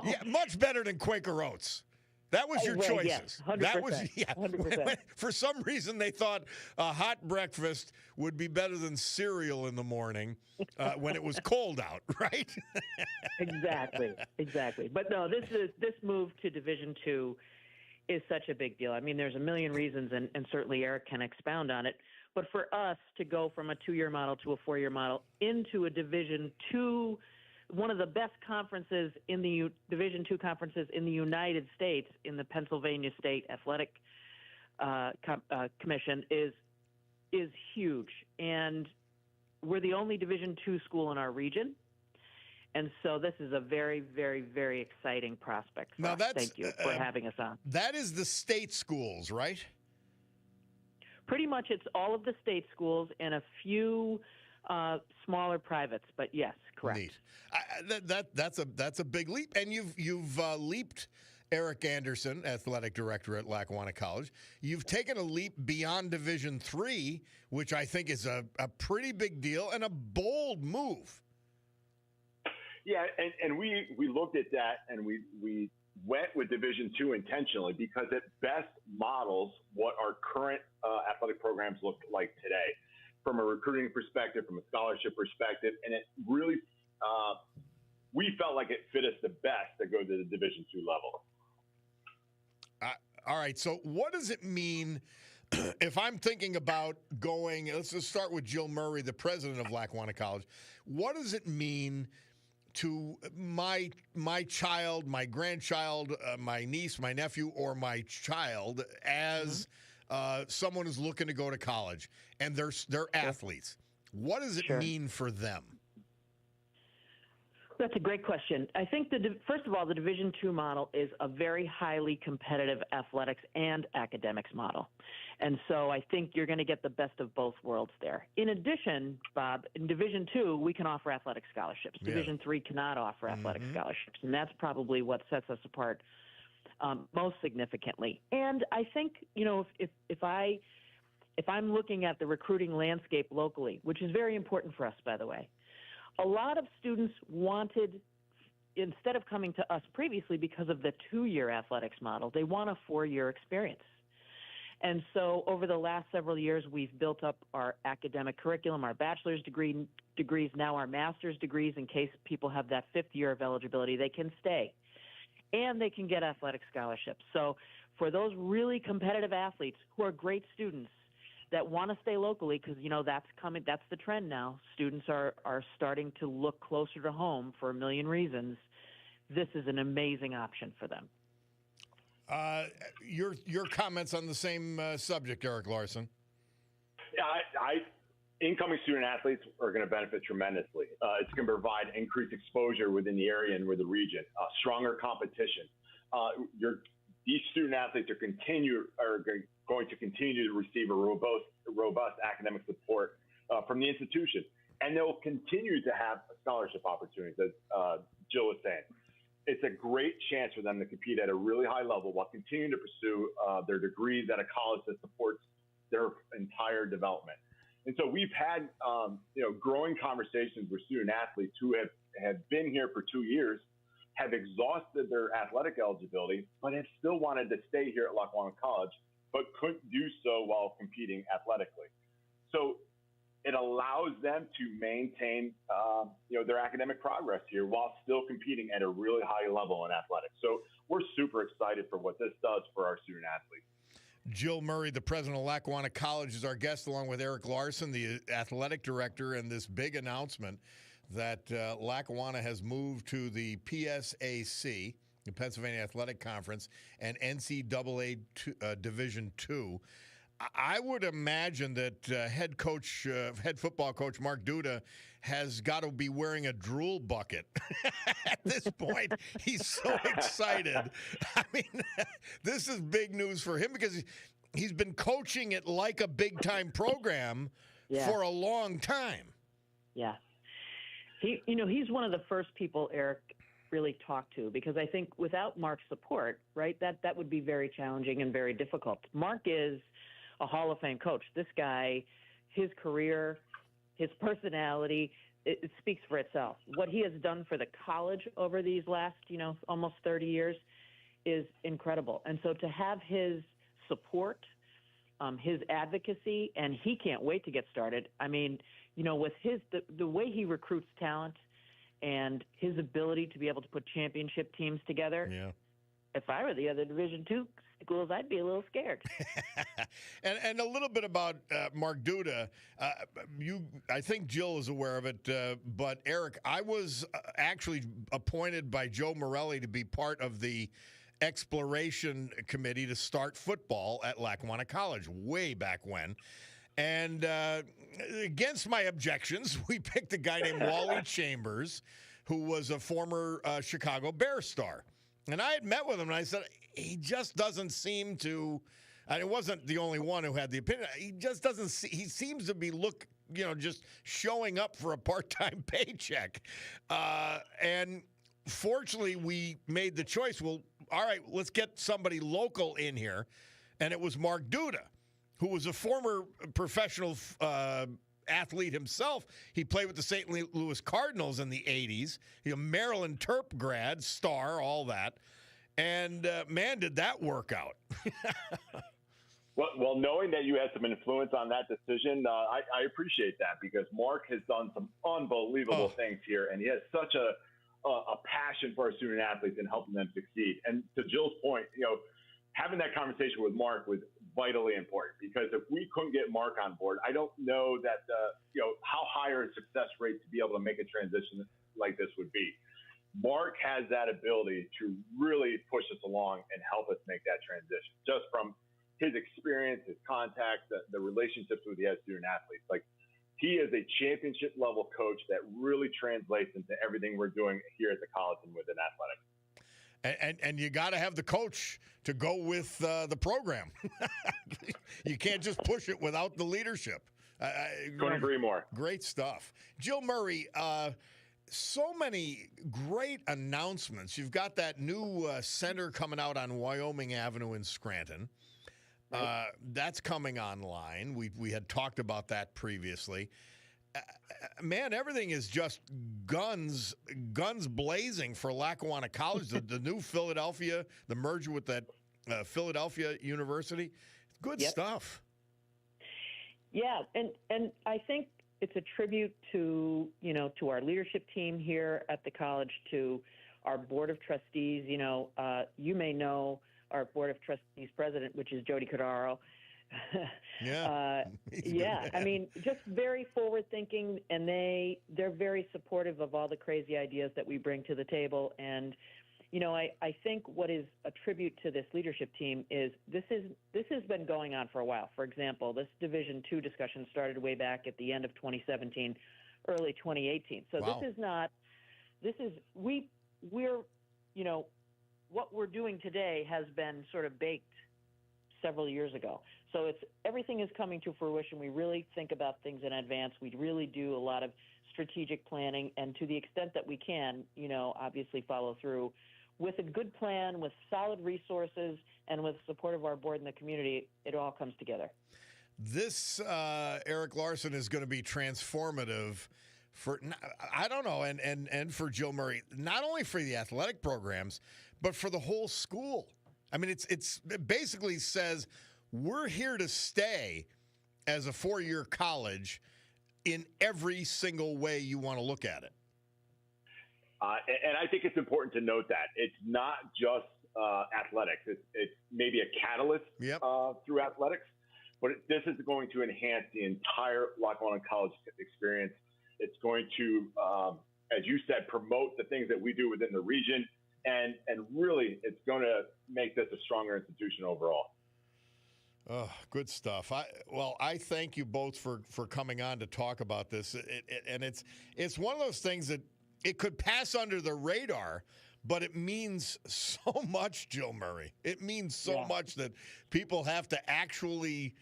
Yeah, much better than Quaker Oats. That was your Right, choices. yes, 100%, That was 100%. For some reason, they thought a hot breakfast would be better than cereal in the morning when it was cold out, right? Exactly. But no, this move to Division II is such a big deal. I mean, there's a million reasons, and certainly Eric can expound on it. But for us to go from a 2-year model to a 4-year model into a Division II, one of the best conferences in the Division II conferences in the United States, in the Pennsylvania State Athletic Commission, is huge. And we're the only Division II school in our region. And so this is a very, very, very exciting prospect for us. Thank you for having us on. That is the state schools, right? Pretty much it's all of the state schools and a few smaller privates, but yes, correct. Neat. That's a big leap, and you've leaped Eric Anderson, athletic director at Lackawanna College. You've taken a leap beyond Division III, which I think is a pretty big deal and a bold move. Yeah, and we looked at that, and we went with Division II intentionally because it best models what our current athletic programs look like today, from a recruiting perspective, from a scholarship perspective, and it really we felt like it fit us the best to go to the Division II level. All right, so what does it mean if I'm thinking about going? Let's just start with Jill Murray, the president of Lackawanna College. What does it mean to my child, my grandchild, my niece, my nephew, or my child as someone who's looking to go to college and they're athletes? What does it mean for them? That's a great question. I think first of all, the Division II model is a very highly competitive athletics and academics model. And so I think you're going to get the best of both worlds there. In addition, Bob, in Division II, we can offer athletic scholarships. Yeah. Division III cannot offer athletic scholarships. And that's probably what sets us apart most significantly. And I think, if I'm looking at the recruiting landscape locally, which is very important for us, by the way, a lot of students wanted, instead of coming to us previously because of the 2-year athletics model, they want a 4-year experience. And so over the last several years, we've built up our academic curriculum, our bachelor's degrees, now our master's degrees, in case people have that 5th year of eligibility, they can stay. And they can get athletic scholarships. So for those really competitive athletes who are great students, that want to stay locally, because that's coming. That's the trend now. Students are starting to look closer to home for a million reasons. This is an amazing option for them. Your comments on the same subject, Eric Larson. Yeah, incoming student athletes are going to benefit tremendously. It's going to provide increased exposure within the area and with the region, stronger competition. These student athletes are going to continue to receive a robust academic support from the institution, and they'll continue to have scholarship opportunities, as Jill was saying. It's a great chance for them to compete at a really high level while continuing to pursue their degrees at a college that supports their entire development. And so we've had growing conversations with student athletes who have been here for 2 years, have exhausted their athletic eligibility, but have still wanted to stay here at Lackawanna College, but couldn't do so while competing athletically. So it allows them to maintain, their academic progress here while still competing at a really high level in athletics. So we're super excited for what this does for our student athletes. Jill Murray, the president of Lackawanna College, is our guest, along with Eric Larson, the athletic director, and this big announcement that Lackawanna has moved to the PSAC, the Pennsylvania Athletic Conference, and NCAA Division II. I would imagine that head football coach Mark Duda has got to be wearing a drool bucket at this point. He's so excited. I mean, this is big news for him because he's been coaching it like a big-time program for a long time. Yeah. He's one of the first people Eric really talked to, because I think without Mark's support, right, that would be very challenging and very difficult. Mark is a Hall of Fame coach. This guy, his career, his personality, it speaks for itself. What he has done for the college over these last, almost 30 years is incredible. And so to have his support, his advocacy, and he can't wait to get started. I mean, with the way he recruits talent and his ability to be able to put championship teams together. Yeah. If I were the other Division II schools, I'd be a little scared. and a little bit about Mark Duda. I think Jill is aware of it, but Eric, I was actually appointed by Joe Morelli to be part of the exploration committee to start football at Lackawanna College way back when. And against my objections, we picked a guy named Wally Chambers, who was a former Chicago Bear star. And I had met with him, and I said, he just doesn't seem to, and it wasn't the only one who had the opinion, he just doesn't see, he seems to be just showing up for a part-time paycheck. And fortunately, we made the choice, well, all right, let's get somebody local in here. And it was Mark Duda, who was a former professional athlete himself. He played with the St. Louis Cardinals in the 80s. He's a Maryland Terp grad, star, all that. And, man, did that work out. Well, knowing that you had some influence on that decision, I appreciate that, because Mark has done some unbelievable things here, and he has such a passion for our student athletes and helping them succeed. And to Jill's point, having that conversation with Mark was vitally important, because if we couldn't get Mark on board, I don't know that how high our success rate to be able to make a transition like this would be. Mark has that ability to really push us along and help us make that transition, just from his experience, his contacts, the relationships with the student athletes. Like, he is a championship level coach that really translates into everything we're doing here at the college and within athletics. And you got to have the coach to go with the program. You can't just push it without the leadership. Couldn't agree more. Great stuff. Jill Murray, so many great announcements. You've got that new center coming out on Wyoming Avenue in Scranton. Right. That's coming online. We had talked about that previously. Man, everything is just guns blazing for Lackawanna College. the new Philadelphia, the merger with that Philadelphia University. Good stuff. Yeah, and I think it's a tribute to our leadership team here at the college, to our board of trustees. You may know our board of trustees president, which is Jody Cordaro. Yeah. I mean, just very forward thinking, and they're very supportive of all the crazy ideas that we bring to the table. And I think what is a tribute to this leadership team is this has been going on for a while. For example, this Division II discussion started way back at the end of 2017, early 2018. So wow. What we're doing today has been sort of baked several years ago. So everything is coming to fruition. We really think about things in advance. We really do a lot of strategic planning, and to the extent that we can, obviously follow through with a good plan, with solid resources, and with support of our board and the community. It all comes together. This Eric Larson is going to be transformative for, I don't know, and for Jill Murray, not only for the athletic programs, but for the whole school. I mean, it basically says we're here to stay as a 4-year college in every single way you want to look at it. And I think it's important to note that it's not just athletics. It's maybe a catalyst through athletics, but this is going to enhance the entire Lackawanna College experience. It's going to, as you said, promote the things that we do within the region. And really, it's going to make this a stronger institution overall. Oh, good stuff. I thank you both for coming on to talk about this. And it's one of those things that it could pass under the radar, but it means so much, Jill Murray. It means so much that people have to actually,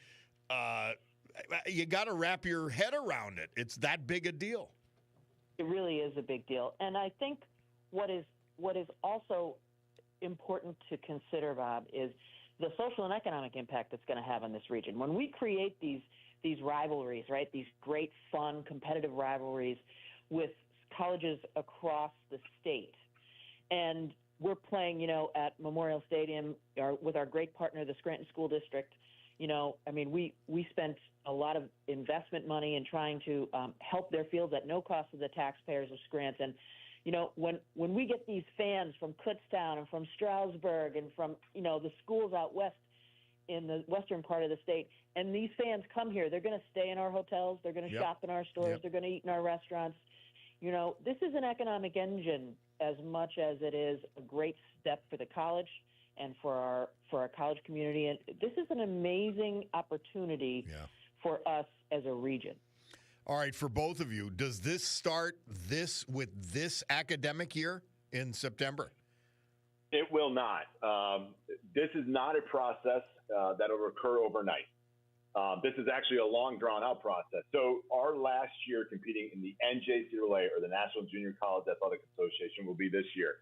you got to wrap your head around it. It's that big a deal. It really is a big deal. And I think what is also important to consider, Bob, is the social and economic impact it's going to have on this region. When we create these rivalries, right, these great, fun, competitive rivalries with colleges across the state, and we're playing, at Memorial Stadium with our great partner, the Scranton School District. We spent a lot of investment money in trying to help their fields at no cost to the taxpayers of Scranton. When we get these fans from Kutztown and from Stroudsburg and from, the schools out west in the western part of the state, and these fans come here, they're going to stay in our hotels, they're going to shop in our stores, they're going to eat in our restaurants. This is an economic engine as much as it is a great step for the college and for our college community. And this is an amazing opportunity for us as a region. All right, for both of you, does this start with this academic year in September? It will not. This is not a process that will occur overnight. This is actually a long, drawn-out process. So our last year competing in the NJCAA, or the National Junior College Athletic Association, will be this year,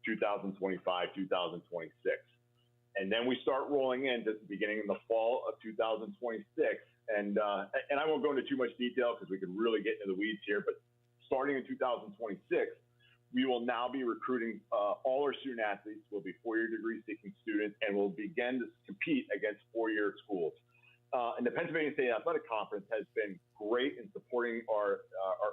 2025, 2026. And then we start rolling in just beginning in the fall of 2026. And I won't go into too much detail because we could really get into the weeds here, but starting in 2026, we will now be recruiting all our student athletes will be four-year degree-seeking students, and will begin to compete against four-year schools. And the Pennsylvania State Athletic Conference has been great in supporting our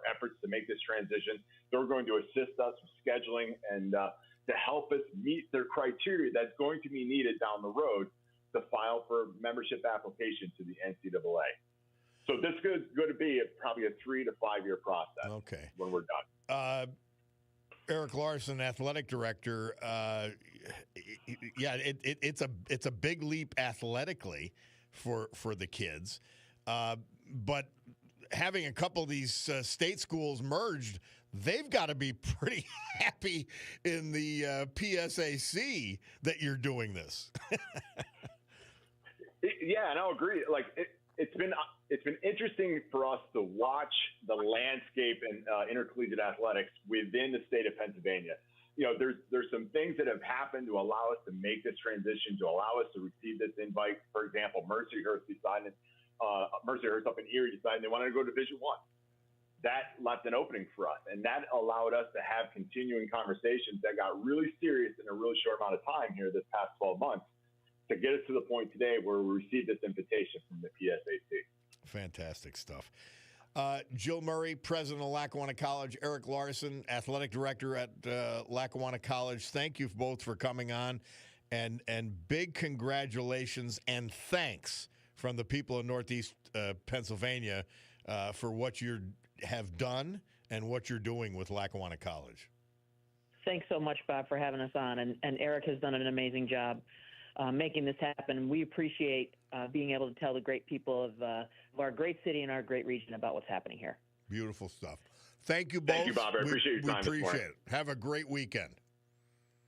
efforts to make this transition. They're going to assist us with scheduling and to help us meet their criteria that's going to be needed down the road to file for membership application to the NCAA. So this is going to be probably a 3 to 5 year process. Okay. When we're done. Eric Larson, athletic director. It's a big leap athletically for the kids, but having a couple of these state schools merged, they've got to be pretty happy in the PSAC that you're doing this. Yeah, and I'll agree. Like it's been interesting for us to watch the landscape in intercollegiate athletics within the state of Pennsylvania. There's some things that have happened to allow us to make this transition, to allow us to receive this invite. For example, Mercyhurst up in Erie decided they wanted to go to Division I. That left an opening for us, and that allowed us to have continuing conversations that got really serious in a really short amount of time here this past 12 months to get us to the point today where we received this invitation from the PSAC. Fantastic stuff. Jill Murray, president of Lackawanna College, Eric Larson, athletic director at Lackawanna College. Thank you both for coming on, and big congratulations and thanks from the people of Northeast Pennsylvania for what you have done and what you're doing with Lackawanna College. Thanks so much, Bob, for having us on, and Eric has done an amazing job making this happen. We appreciate being able to tell the great people of our great city and our great region about what's happening here. Beautiful stuff. Thank you both. Thank you, Bob. I appreciate your time. We appreciate it. Have a great weekend.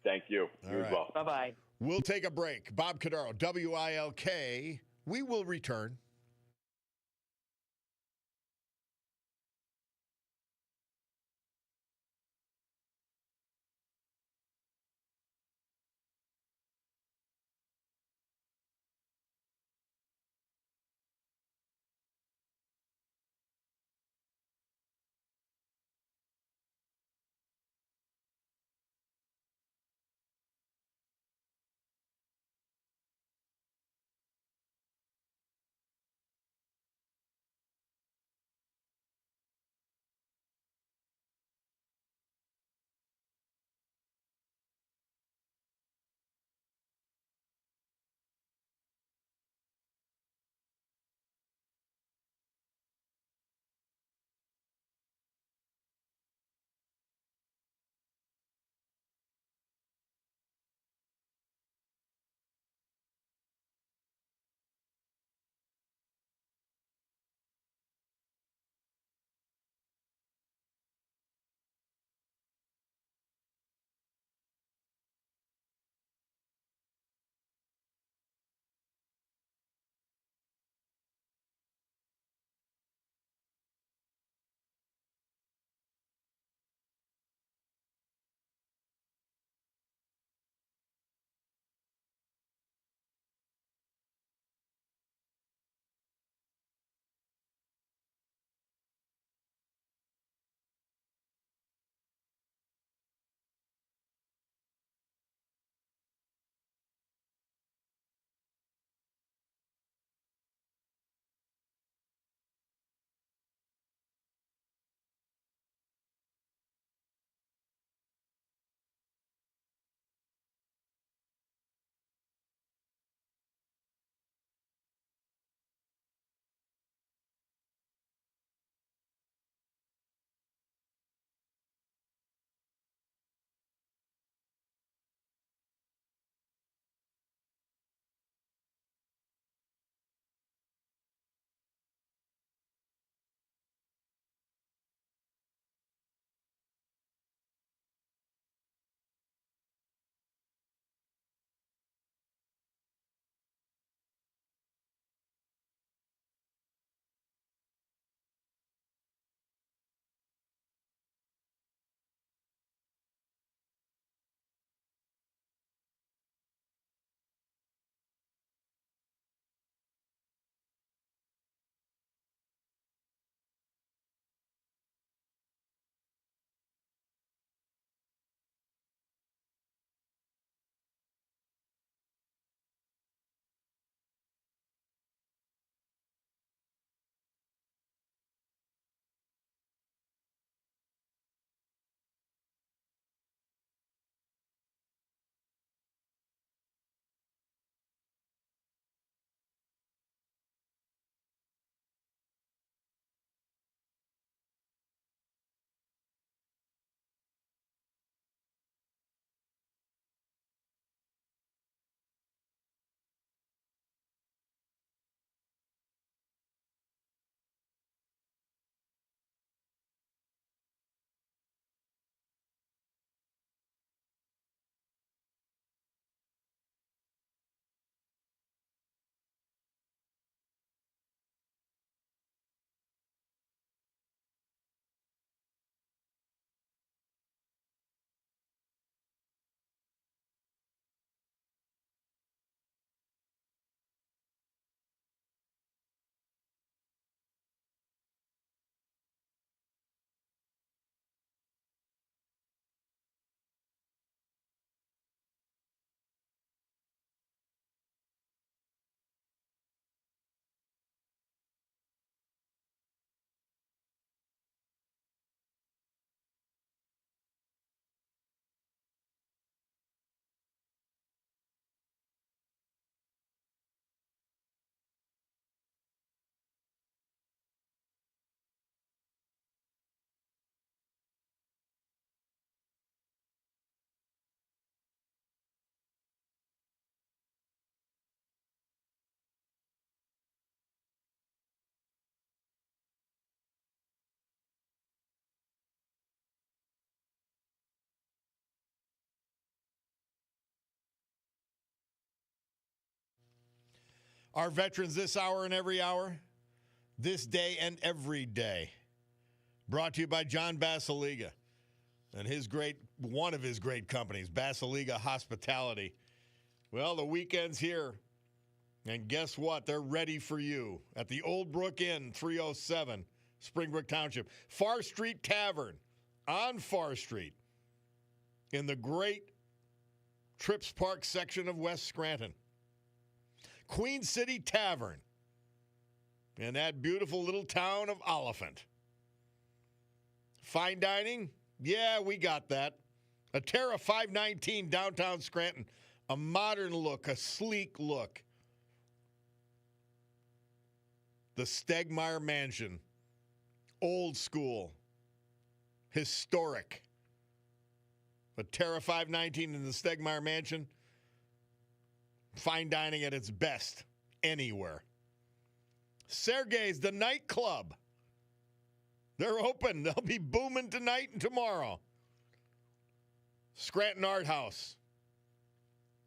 Thank you. You as well. Bye-bye. We'll take a break. Bob Cordaro, WILK. We will return. Our veterans this hour and every hour, this day and every day. Brought to you by John Basiliga and one of his great companies, Basiliga Hospitality. Well, the weekend's here. And guess what? They're ready for you at the Old Brook Inn, 307, Springbrook Township. Far Street Tavern on Far Street in the great Trips Park section of West Scranton. Queen City Tavern in that beautiful little town of Oliphant. Fine dining? Yeah, we got that. A Terra 519 downtown Scranton. A modern look, a sleek look. The Stegmeyer Mansion. Old school. Historic. A Terra 519 in the Stegmeyer Mansion. Fine dining at its best anywhere. Sergei's, the nightclub. They're open. They'll be booming tonight and tomorrow. Scranton Art House.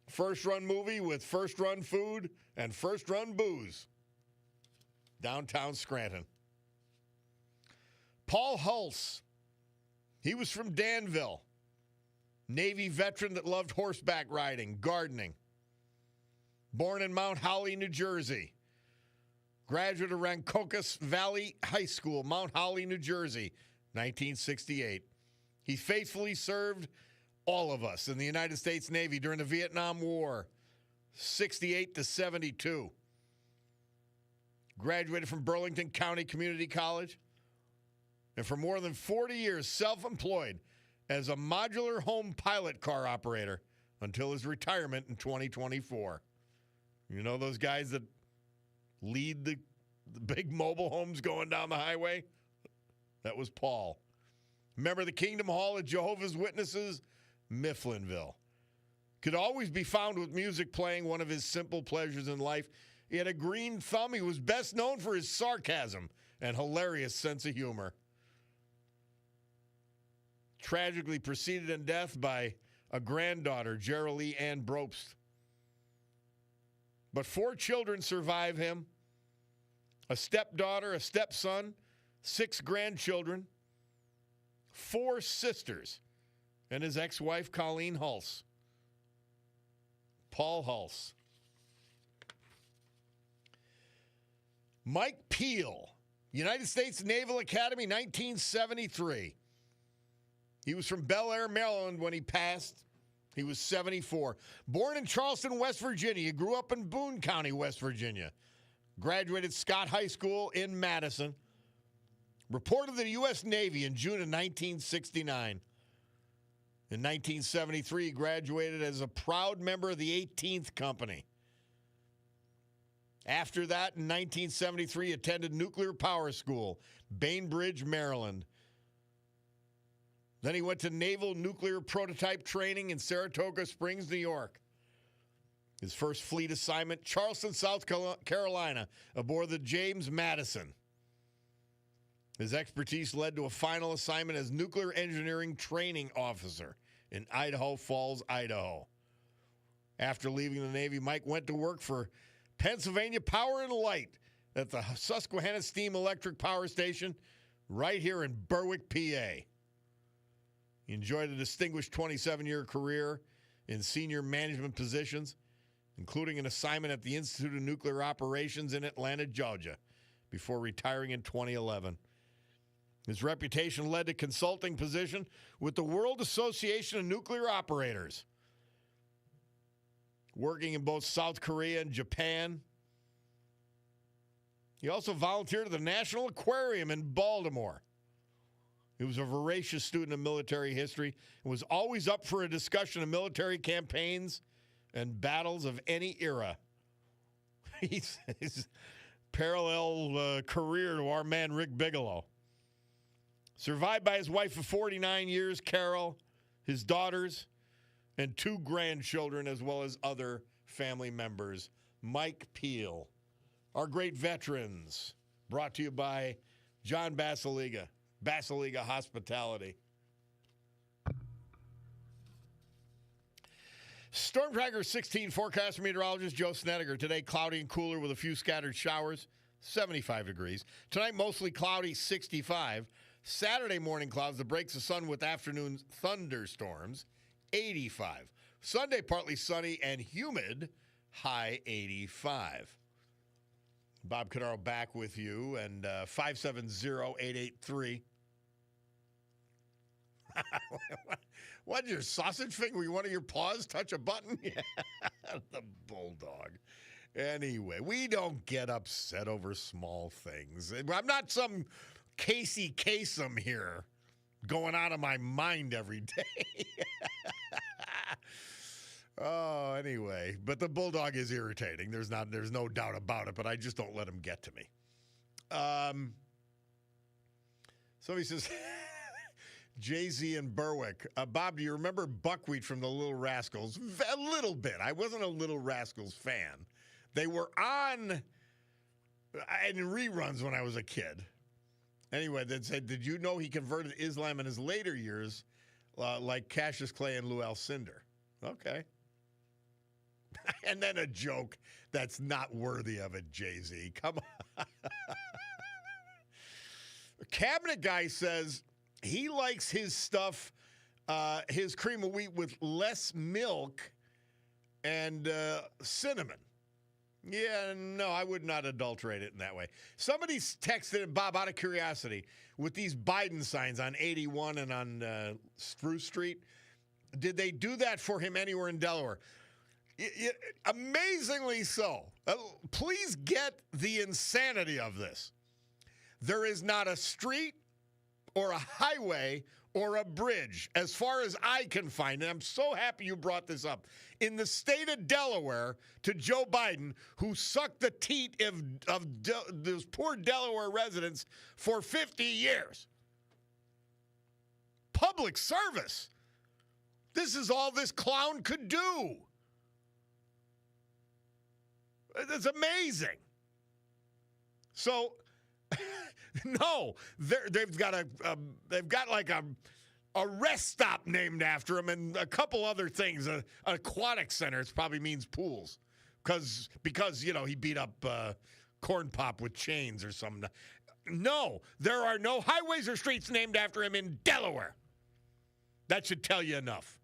First run movie with first run food and first run booze. Downtown Scranton. Paul Hulse. He was from Danville. Navy veteran that loved horseback riding, gardening. Born in Mount Holly, New Jersey. Graduate of Rancocas Valley High School, Mount Holly, New Jersey, 1968. He faithfully served all of us in the United States Navy during the Vietnam War, 68 to 72. Graduated from Burlington County Community College. And for more than 40 years, self-employed as a modular home pilot car operator until his retirement in 2024. You know those guys that lead the big mobile homes going down the highway? That was Paul. Remember the Kingdom Hall of Jehovah's Witnesses? Mifflinville. Could always be found with music playing, one of his simple pleasures in life. He had a green thumb. He was best known for his sarcasm and hilarious sense of humor. Tragically preceded in death by a granddaughter, Geraldine Ann Brobst. But 4 children survive him. A stepdaughter, a stepson, 6 grandchildren, 4 sisters, and his ex-wife, Colleen Hulse. Paul Hulse. Mike Peel, United States Naval Academy, 1973. He was from Bel Air, Maryland when he passed. He was 74. Born in Charleston, West Virginia. He grew up in Boone County, West Virginia. Graduated Scott High School in Madison. Reported to the U.S. Navy in June of 1969. In 1973, he graduated as a proud member of the 18th Company. After that, in 1973, attended Nuclear Power School, Bainbridge, Maryland. Then he went to Naval Nuclear Prototype Training in Saratoga Springs, New York. His first fleet assignment, Charleston, South Carolina, aboard the James Madison. His expertise led to a final assignment as Nuclear Engineering Training Officer in Idaho Falls, Idaho. After leaving the Navy, Mike went to work for Pennsylvania Power and Light at the Susquehanna Steam Electric Power Station right here in Berwick, PA. He enjoyed a distinguished 27-year career in senior management positions, including an assignment at the Institute of Nuclear Operations in Atlanta, Georgia, before retiring in 2011. His reputation led to consulting position with the World Association of Nuclear Operators, working in both South Korea and Japan. He also volunteered at the National Aquarium in Baltimore. He was a voracious student of military history and was always up for a discussion of military campaigns and battles of any era. His parallel career to our man Rick Bigelow. Survived by his wife of 49 years, Carol, his daughters, and 2 grandchildren, as well as other family members. Mike Peel. Our great veterans, brought to you by John Basiliga, Basiliga Hospitality. Storm Tracker 16 forecast meteorologist Joe Snedeker. Today, cloudy and cooler with a few scattered showers, 75 degrees. Tonight, mostly cloudy, 65. Saturday morning clouds, the breaks of sun with afternoon thunderstorms, 85. Sunday, partly sunny and humid, high 85. Bob Cordaro back with you, and 570-883. What, your sausage finger? One of your paws touch a button? Yeah, the bulldog. Anyway, we don't get upset over small things. I'm not some Casey Kasem here going out of my mind every day. Oh, anyway, but the bulldog is irritating. There's no doubt about it, but I just don't let him get to me. So he says, Jay-Z and Berwick. Bob, do you remember Buckwheat from the Little Rascals? A little bit. I wasn't a Little Rascals fan. They were on in reruns when I was a kid. Anyway, they said, did you know he converted Islam in his later years like Cassius Clay and Lou Alcindor? Okay. And then a joke that's not worthy of it, Jay-Z. Come on. Cabinet guy says he likes his stuff, his cream of wheat with less milk and cinnamon. Yeah, no, I would not adulterate it in that way. Somebody's texted Bob, out of curiosity, with these Biden signs on 81 and on Spruce Street. Did they do that for him anywhere in Delaware? Amazingly so. Please get the insanity of this. There is not a street or a highway or a bridge, as far as I can find, and I'm so happy you brought this up, in the state of Delaware to Joe Biden, who sucked the teat of those poor Delaware residents for 50 years. Public service. This is all this clown could do. It's amazing. So, no, they've got like a rest stop named after him and a couple other things. An aquatic center. It probably means pools, because he beat up Corn Pop with chains or something. No, there are no highways or streets named after him in Delaware. That should tell you enough.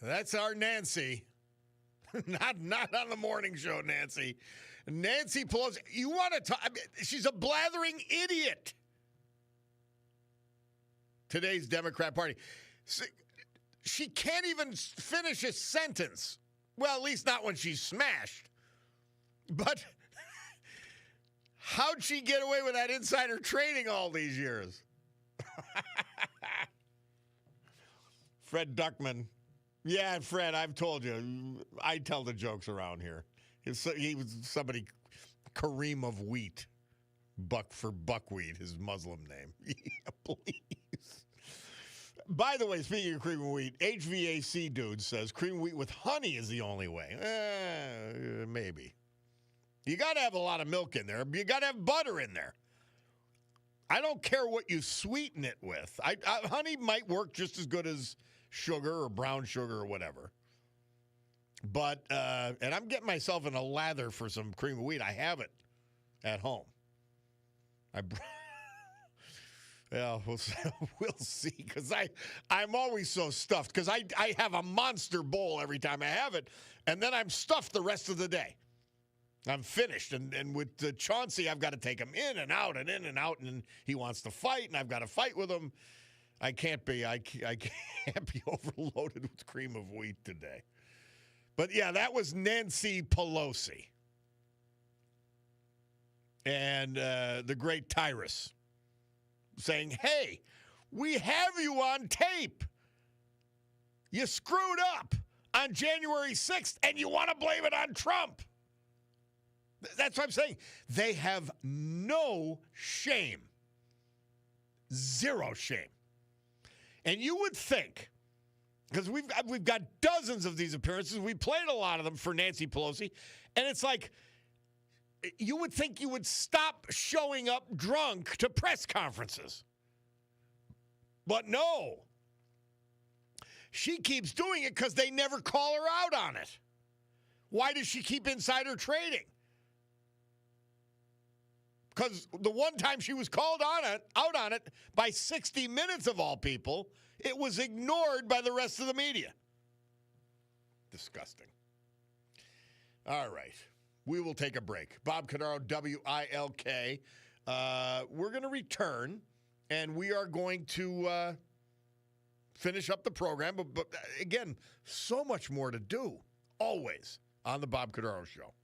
That's our Nancy. Not on the morning show, Nancy. Nancy Pelosi. You want to talk? I mean, she's a blathering idiot. Today's Democrat Party. She can't even finish a sentence. Well, at least not when she's smashed. But how'd she get away with that insider trading all these years? Fred Duckman. Yeah, Fred, I've told you. I tell the jokes around here. He was somebody, Kareem of Wheat. Buck for buckwheat, his Muslim name. Yeah, please. By the way, speaking of cream of wheat, HVAC dude says cream of wheat with honey is the only way. Maybe. You got to have a lot of milk in there. You got to have butter in there. I don't care what you sweeten it with. Honey might work just as good as sugar or brown sugar or whatever. But, and I'm getting myself in a lather for some cream of wheat. I have it at home. Yeah, we'll see. Because I'm always so stuffed. Because I have a monster bowl every time I have it. And then I'm stuffed the rest of the day. I'm finished. And with Chauncey, I've got to take him in and out and in and out. And he wants to fight. And I've got to fight with him. I can't be overloaded with cream of wheat today. But, yeah, that was Nancy Pelosi. And the great Tyrus saying, hey, we have you on tape. You screwed up on January 6th, and you want to blame it on Trump. That's what I'm saying. They have no shame. Zero shame. And you would think, because we've got dozens of these appearances. We played a lot of them for Nancy Pelosi. And it's like, you would think you would stop showing up drunk to press conferences. But no. She keeps doing it because they never call her out on it. Why does she keep insider trading? Because the one time she was called out on it by 60 Minutes of all people, it was ignored by the rest of the media. Disgusting. All right. We will take a break. Bob Cordaro, WILK. We're going to return, and we are going to finish up the program. But again, so much more to do, always, on the Bob Cordaro Show.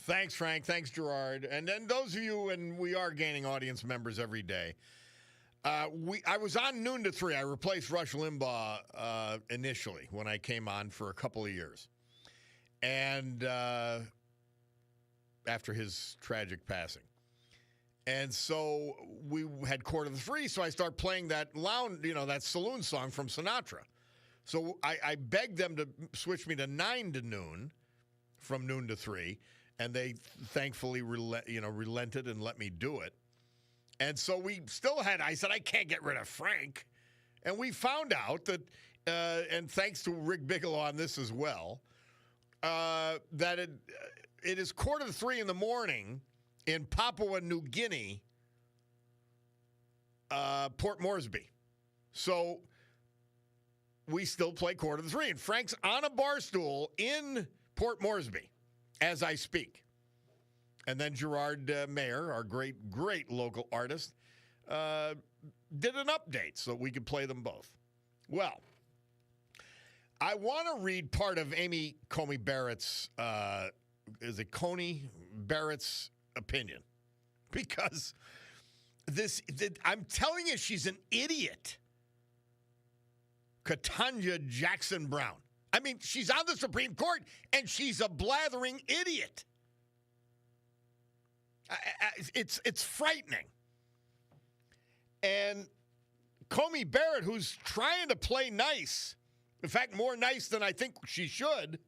Thanks, Frank. Thanks, Gerard. And then those of you, and we are gaining audience members every day. I was on noon to 3. I replaced Rush Limbaugh initially when I came on for a couple of years. And after his tragic passing. And so we had Court of the Three, so I started playing that lounge, that saloon song from Sinatra. So I begged them to switch me to 9 to noon, from noon to 3, and they thankfully relented and let me do it. And so we still had, I said, I can't get rid of Frank. And we found out that, and thanks to Rick Bigelow on this as well, that it is 2:45 in the morning in Papua New Guinea, Port Moresby. So we still play 2:45. And Frank's on a bar stool in Port Moresby as I speak. And then Gerard Mayer, our great, great local artist, did an update so we could play them both. Well, I want to read part of Amy Coney Barrett's, Barrett's opinion. Because I'm telling you, she's an idiot. Ketanji Jackson Brown. I mean, she's on the Supreme Court, and she's a blathering idiot. It's frightening. And Coney Barrett, who's trying to play nice, in fact, more nice than I think she should,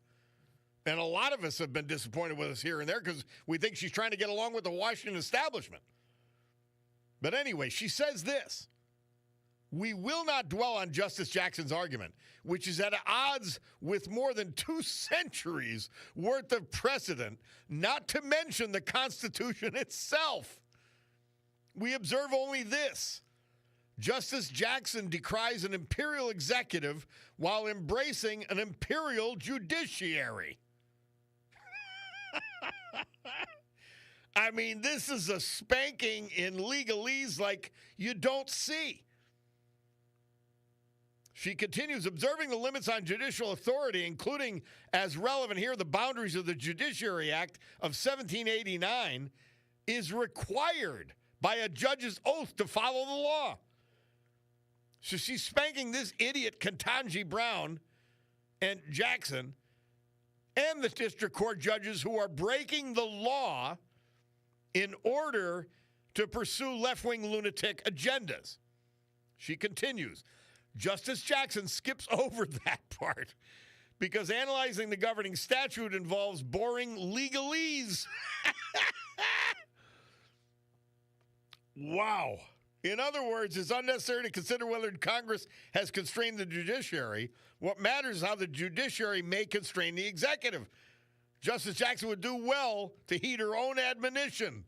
and a lot of us have been disappointed with us here and there because we think she's trying to get along with the Washington establishment. But anyway, she says this: we will not dwell on Justice Jackson's argument, which is at odds with more than 2 centuries worth of precedent, not to mention the Constitution itself. We observe only this: Justice Jackson decries an imperial executive while embracing an imperial judiciary. I mean, this is a spanking in legalese like you don't see. She continues, observing the limits on judicial authority, including, as relevant here, the boundaries of the Judiciary Act of 1789, is required by a judge's oath to follow the law. So she's spanking this idiot Ketanji Brown and Jackson and the district court judges who are breaking the law in order to pursue left-wing lunatic agendas. She continues, Justice Jackson skips over that part because analyzing the governing statute involves boring legalese. Wow. In other words, it's unnecessary to consider whether Congress has constrained the judiciary. What matters is how the judiciary may constrain the executive. Justice Jackson would do well to heed her own admonition.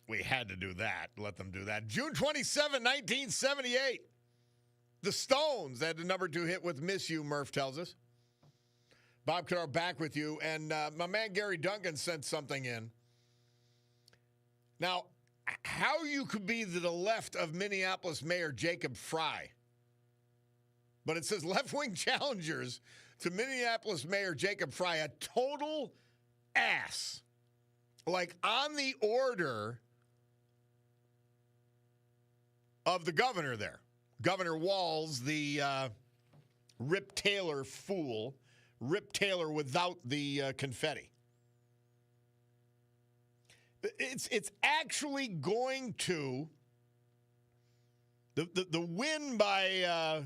We had to do that. Let them do that. June 27, 1978. The Stones had the number 2 hit with Miss You, Murph tells us. Bob Cordaro back with you. And my man Gary Duncan sent something in. Now, how you could be to the left of Minneapolis Mayor Jacob Fry. But it says left-wing challengers to Minneapolis Mayor Jacob Fry, a total ass. Like on the order of the governor there. Governor Walz, the Rip Taylor fool. Rip Taylor without the confetti. It's actually going to the win by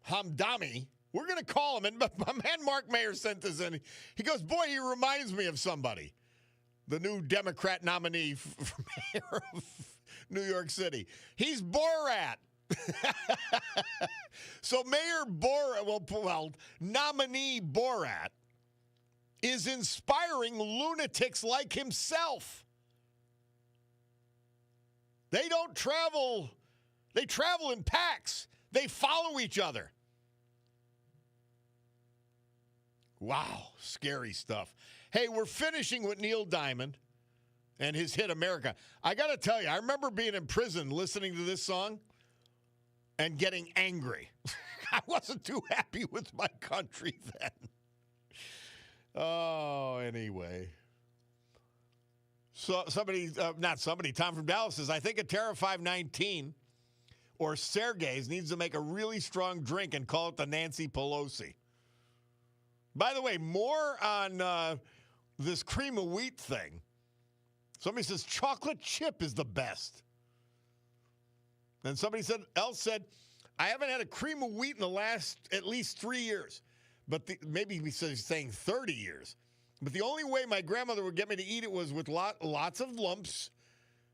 Hamdani. We're going to call him, and my man Mark Mayer sent this in. He goes, boy, he reminds me of somebody. The new Democrat nominee for mayor of New York City. He's Borat. So Mayor Borat, nominee Borat is inspiring lunatics like himself. They don't travel. They travel in packs. They follow each other. Wow, scary stuff. Hey, we're finishing with Neil Diamond and his hit America. I got to tell you, I remember being in prison listening to this song and getting angry. I wasn't too happy with my country then. Oh, anyway. So Tom from Dallas says, I think a Terra 519 or Sergey's needs to make a really strong drink and call it the Nancy Pelosi. By the way, more on this cream of wheat thing. Somebody says chocolate chip is the best. And somebody else said, I haven't had a cream of wheat in the last at least 3 years. But maybe he's saying 30 years. But the only way my grandmother would get me to eat it was with lots of lumps,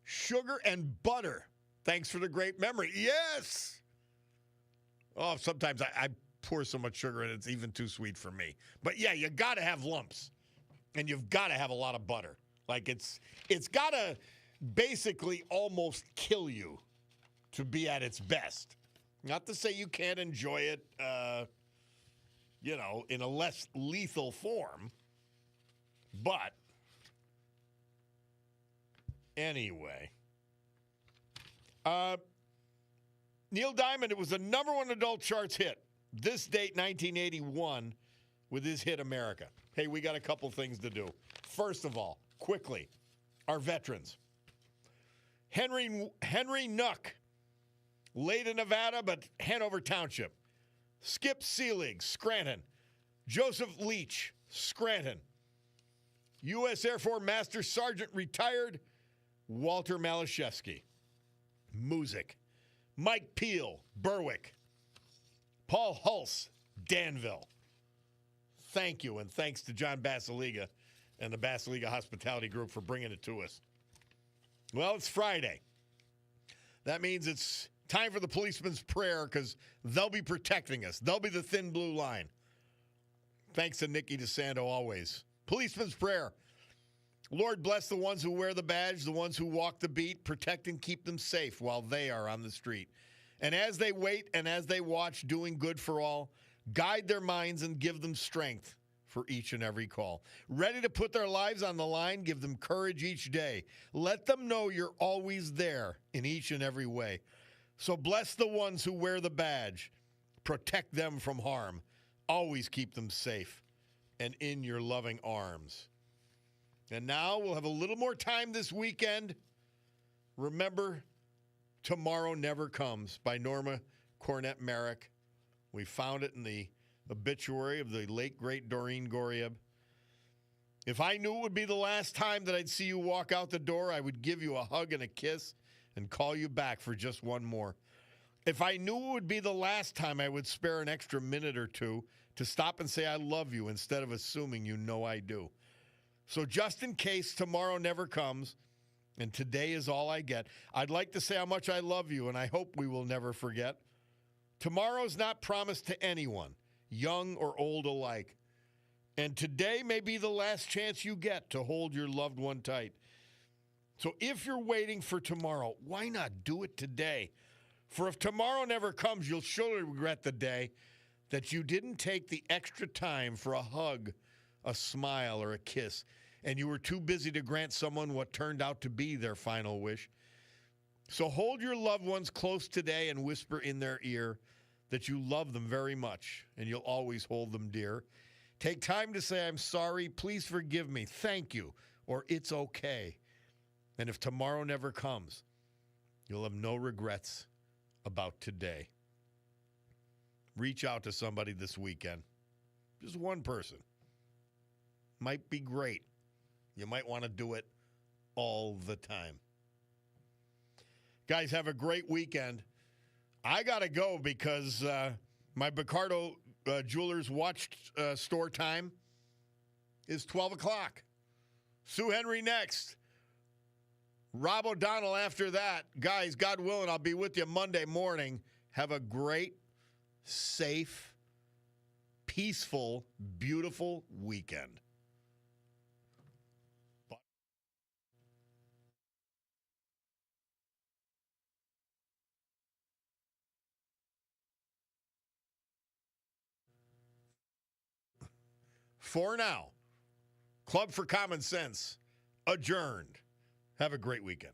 sugar, and butter. Thanks for the great memory. Yes! Oh, sometimes I pour so much sugar in it's even too sweet for me. But yeah, you got to have lumps. And you've got to have a lot of butter. Like it's got to basically almost kill you to be at its best. Not to say you can't enjoy it, in a less lethal form. But anyway. Neil Diamond, it was the number 1 adult charts hit. This date, 1981, with his hit America. Hey, we got a couple things to do. First of all, quickly, our veterans. Henry Nuck, Leyden, Nevada, but Hanover Township. Skip Seelig, Scranton. Joseph Leach, Scranton. U.S. Air Force Master Sergeant retired, Walter Malashevsky. Music. Mike Peel, Berwick. Paul Hulse, Danville. Thank you, and thanks to John Basiliga and the Basiliga Hospitality Group for bringing it to us. Well, it's Friday. That means it's time for the policeman's prayer because they'll be protecting us. They'll be the thin blue line. Thanks to Nikki DeSanto always. Policeman's prayer. Lord, bless the ones who wear the badge, the ones who walk the beat, protect and keep them safe while they are on the street. And as they wait and as they watch, doing good for all, guide their minds and give them strength for each and every call. Ready to put their lives on the line, give them courage each day. Let them know you're always there in each and every way. So bless the ones who wear the badge. Protect them from harm. Always keep them safe and in your loving arms. And now we'll have a little more time this weekend. Remember, Tomorrow Never Comes by Norma Cornett Merrick. We found it in the obituary of the late, great Doreen Gorieb. If I knew it would be the last time that I'd see you walk out the door, I would give you a hug and a kiss and call you back for just one more. If I knew it would be the last time, I would spare an extra minute or two to stop and say I love you instead of assuming you know I do. So just in case tomorrow never comes and today is all I get, I'd like to say how much I love you and I hope we will never forget. Tomorrow's not promised to anyone, young or old alike. And today may be the last chance you get to hold your loved one tight. So if you're waiting for tomorrow, why not do it today? For if tomorrow never comes, you'll surely regret the day that you didn't take the extra time for a hug, a smile, or a kiss, and you were too busy to grant someone what turned out to be their final wish. So hold your loved ones close today and whisper in their ear that you love them very much and you'll always hold them dear. Take time to say, I'm sorry, please forgive me, thank you, or it's okay. And if tomorrow never comes, you'll have no regrets about today. Reach out to somebody this weekend. Just one person. Might be great. You might want to do it all the time. Guys, have a great weekend. I got to go because my Picardo Jewelers watch store time is 12 o'clock. Sue Henry next. Rob O'Donnell after that. Guys, God willing, I'll be with you Monday morning. Have a great, safe, peaceful, beautiful weekend. For now, Club for Common Sense adjourned. Have a great weekend.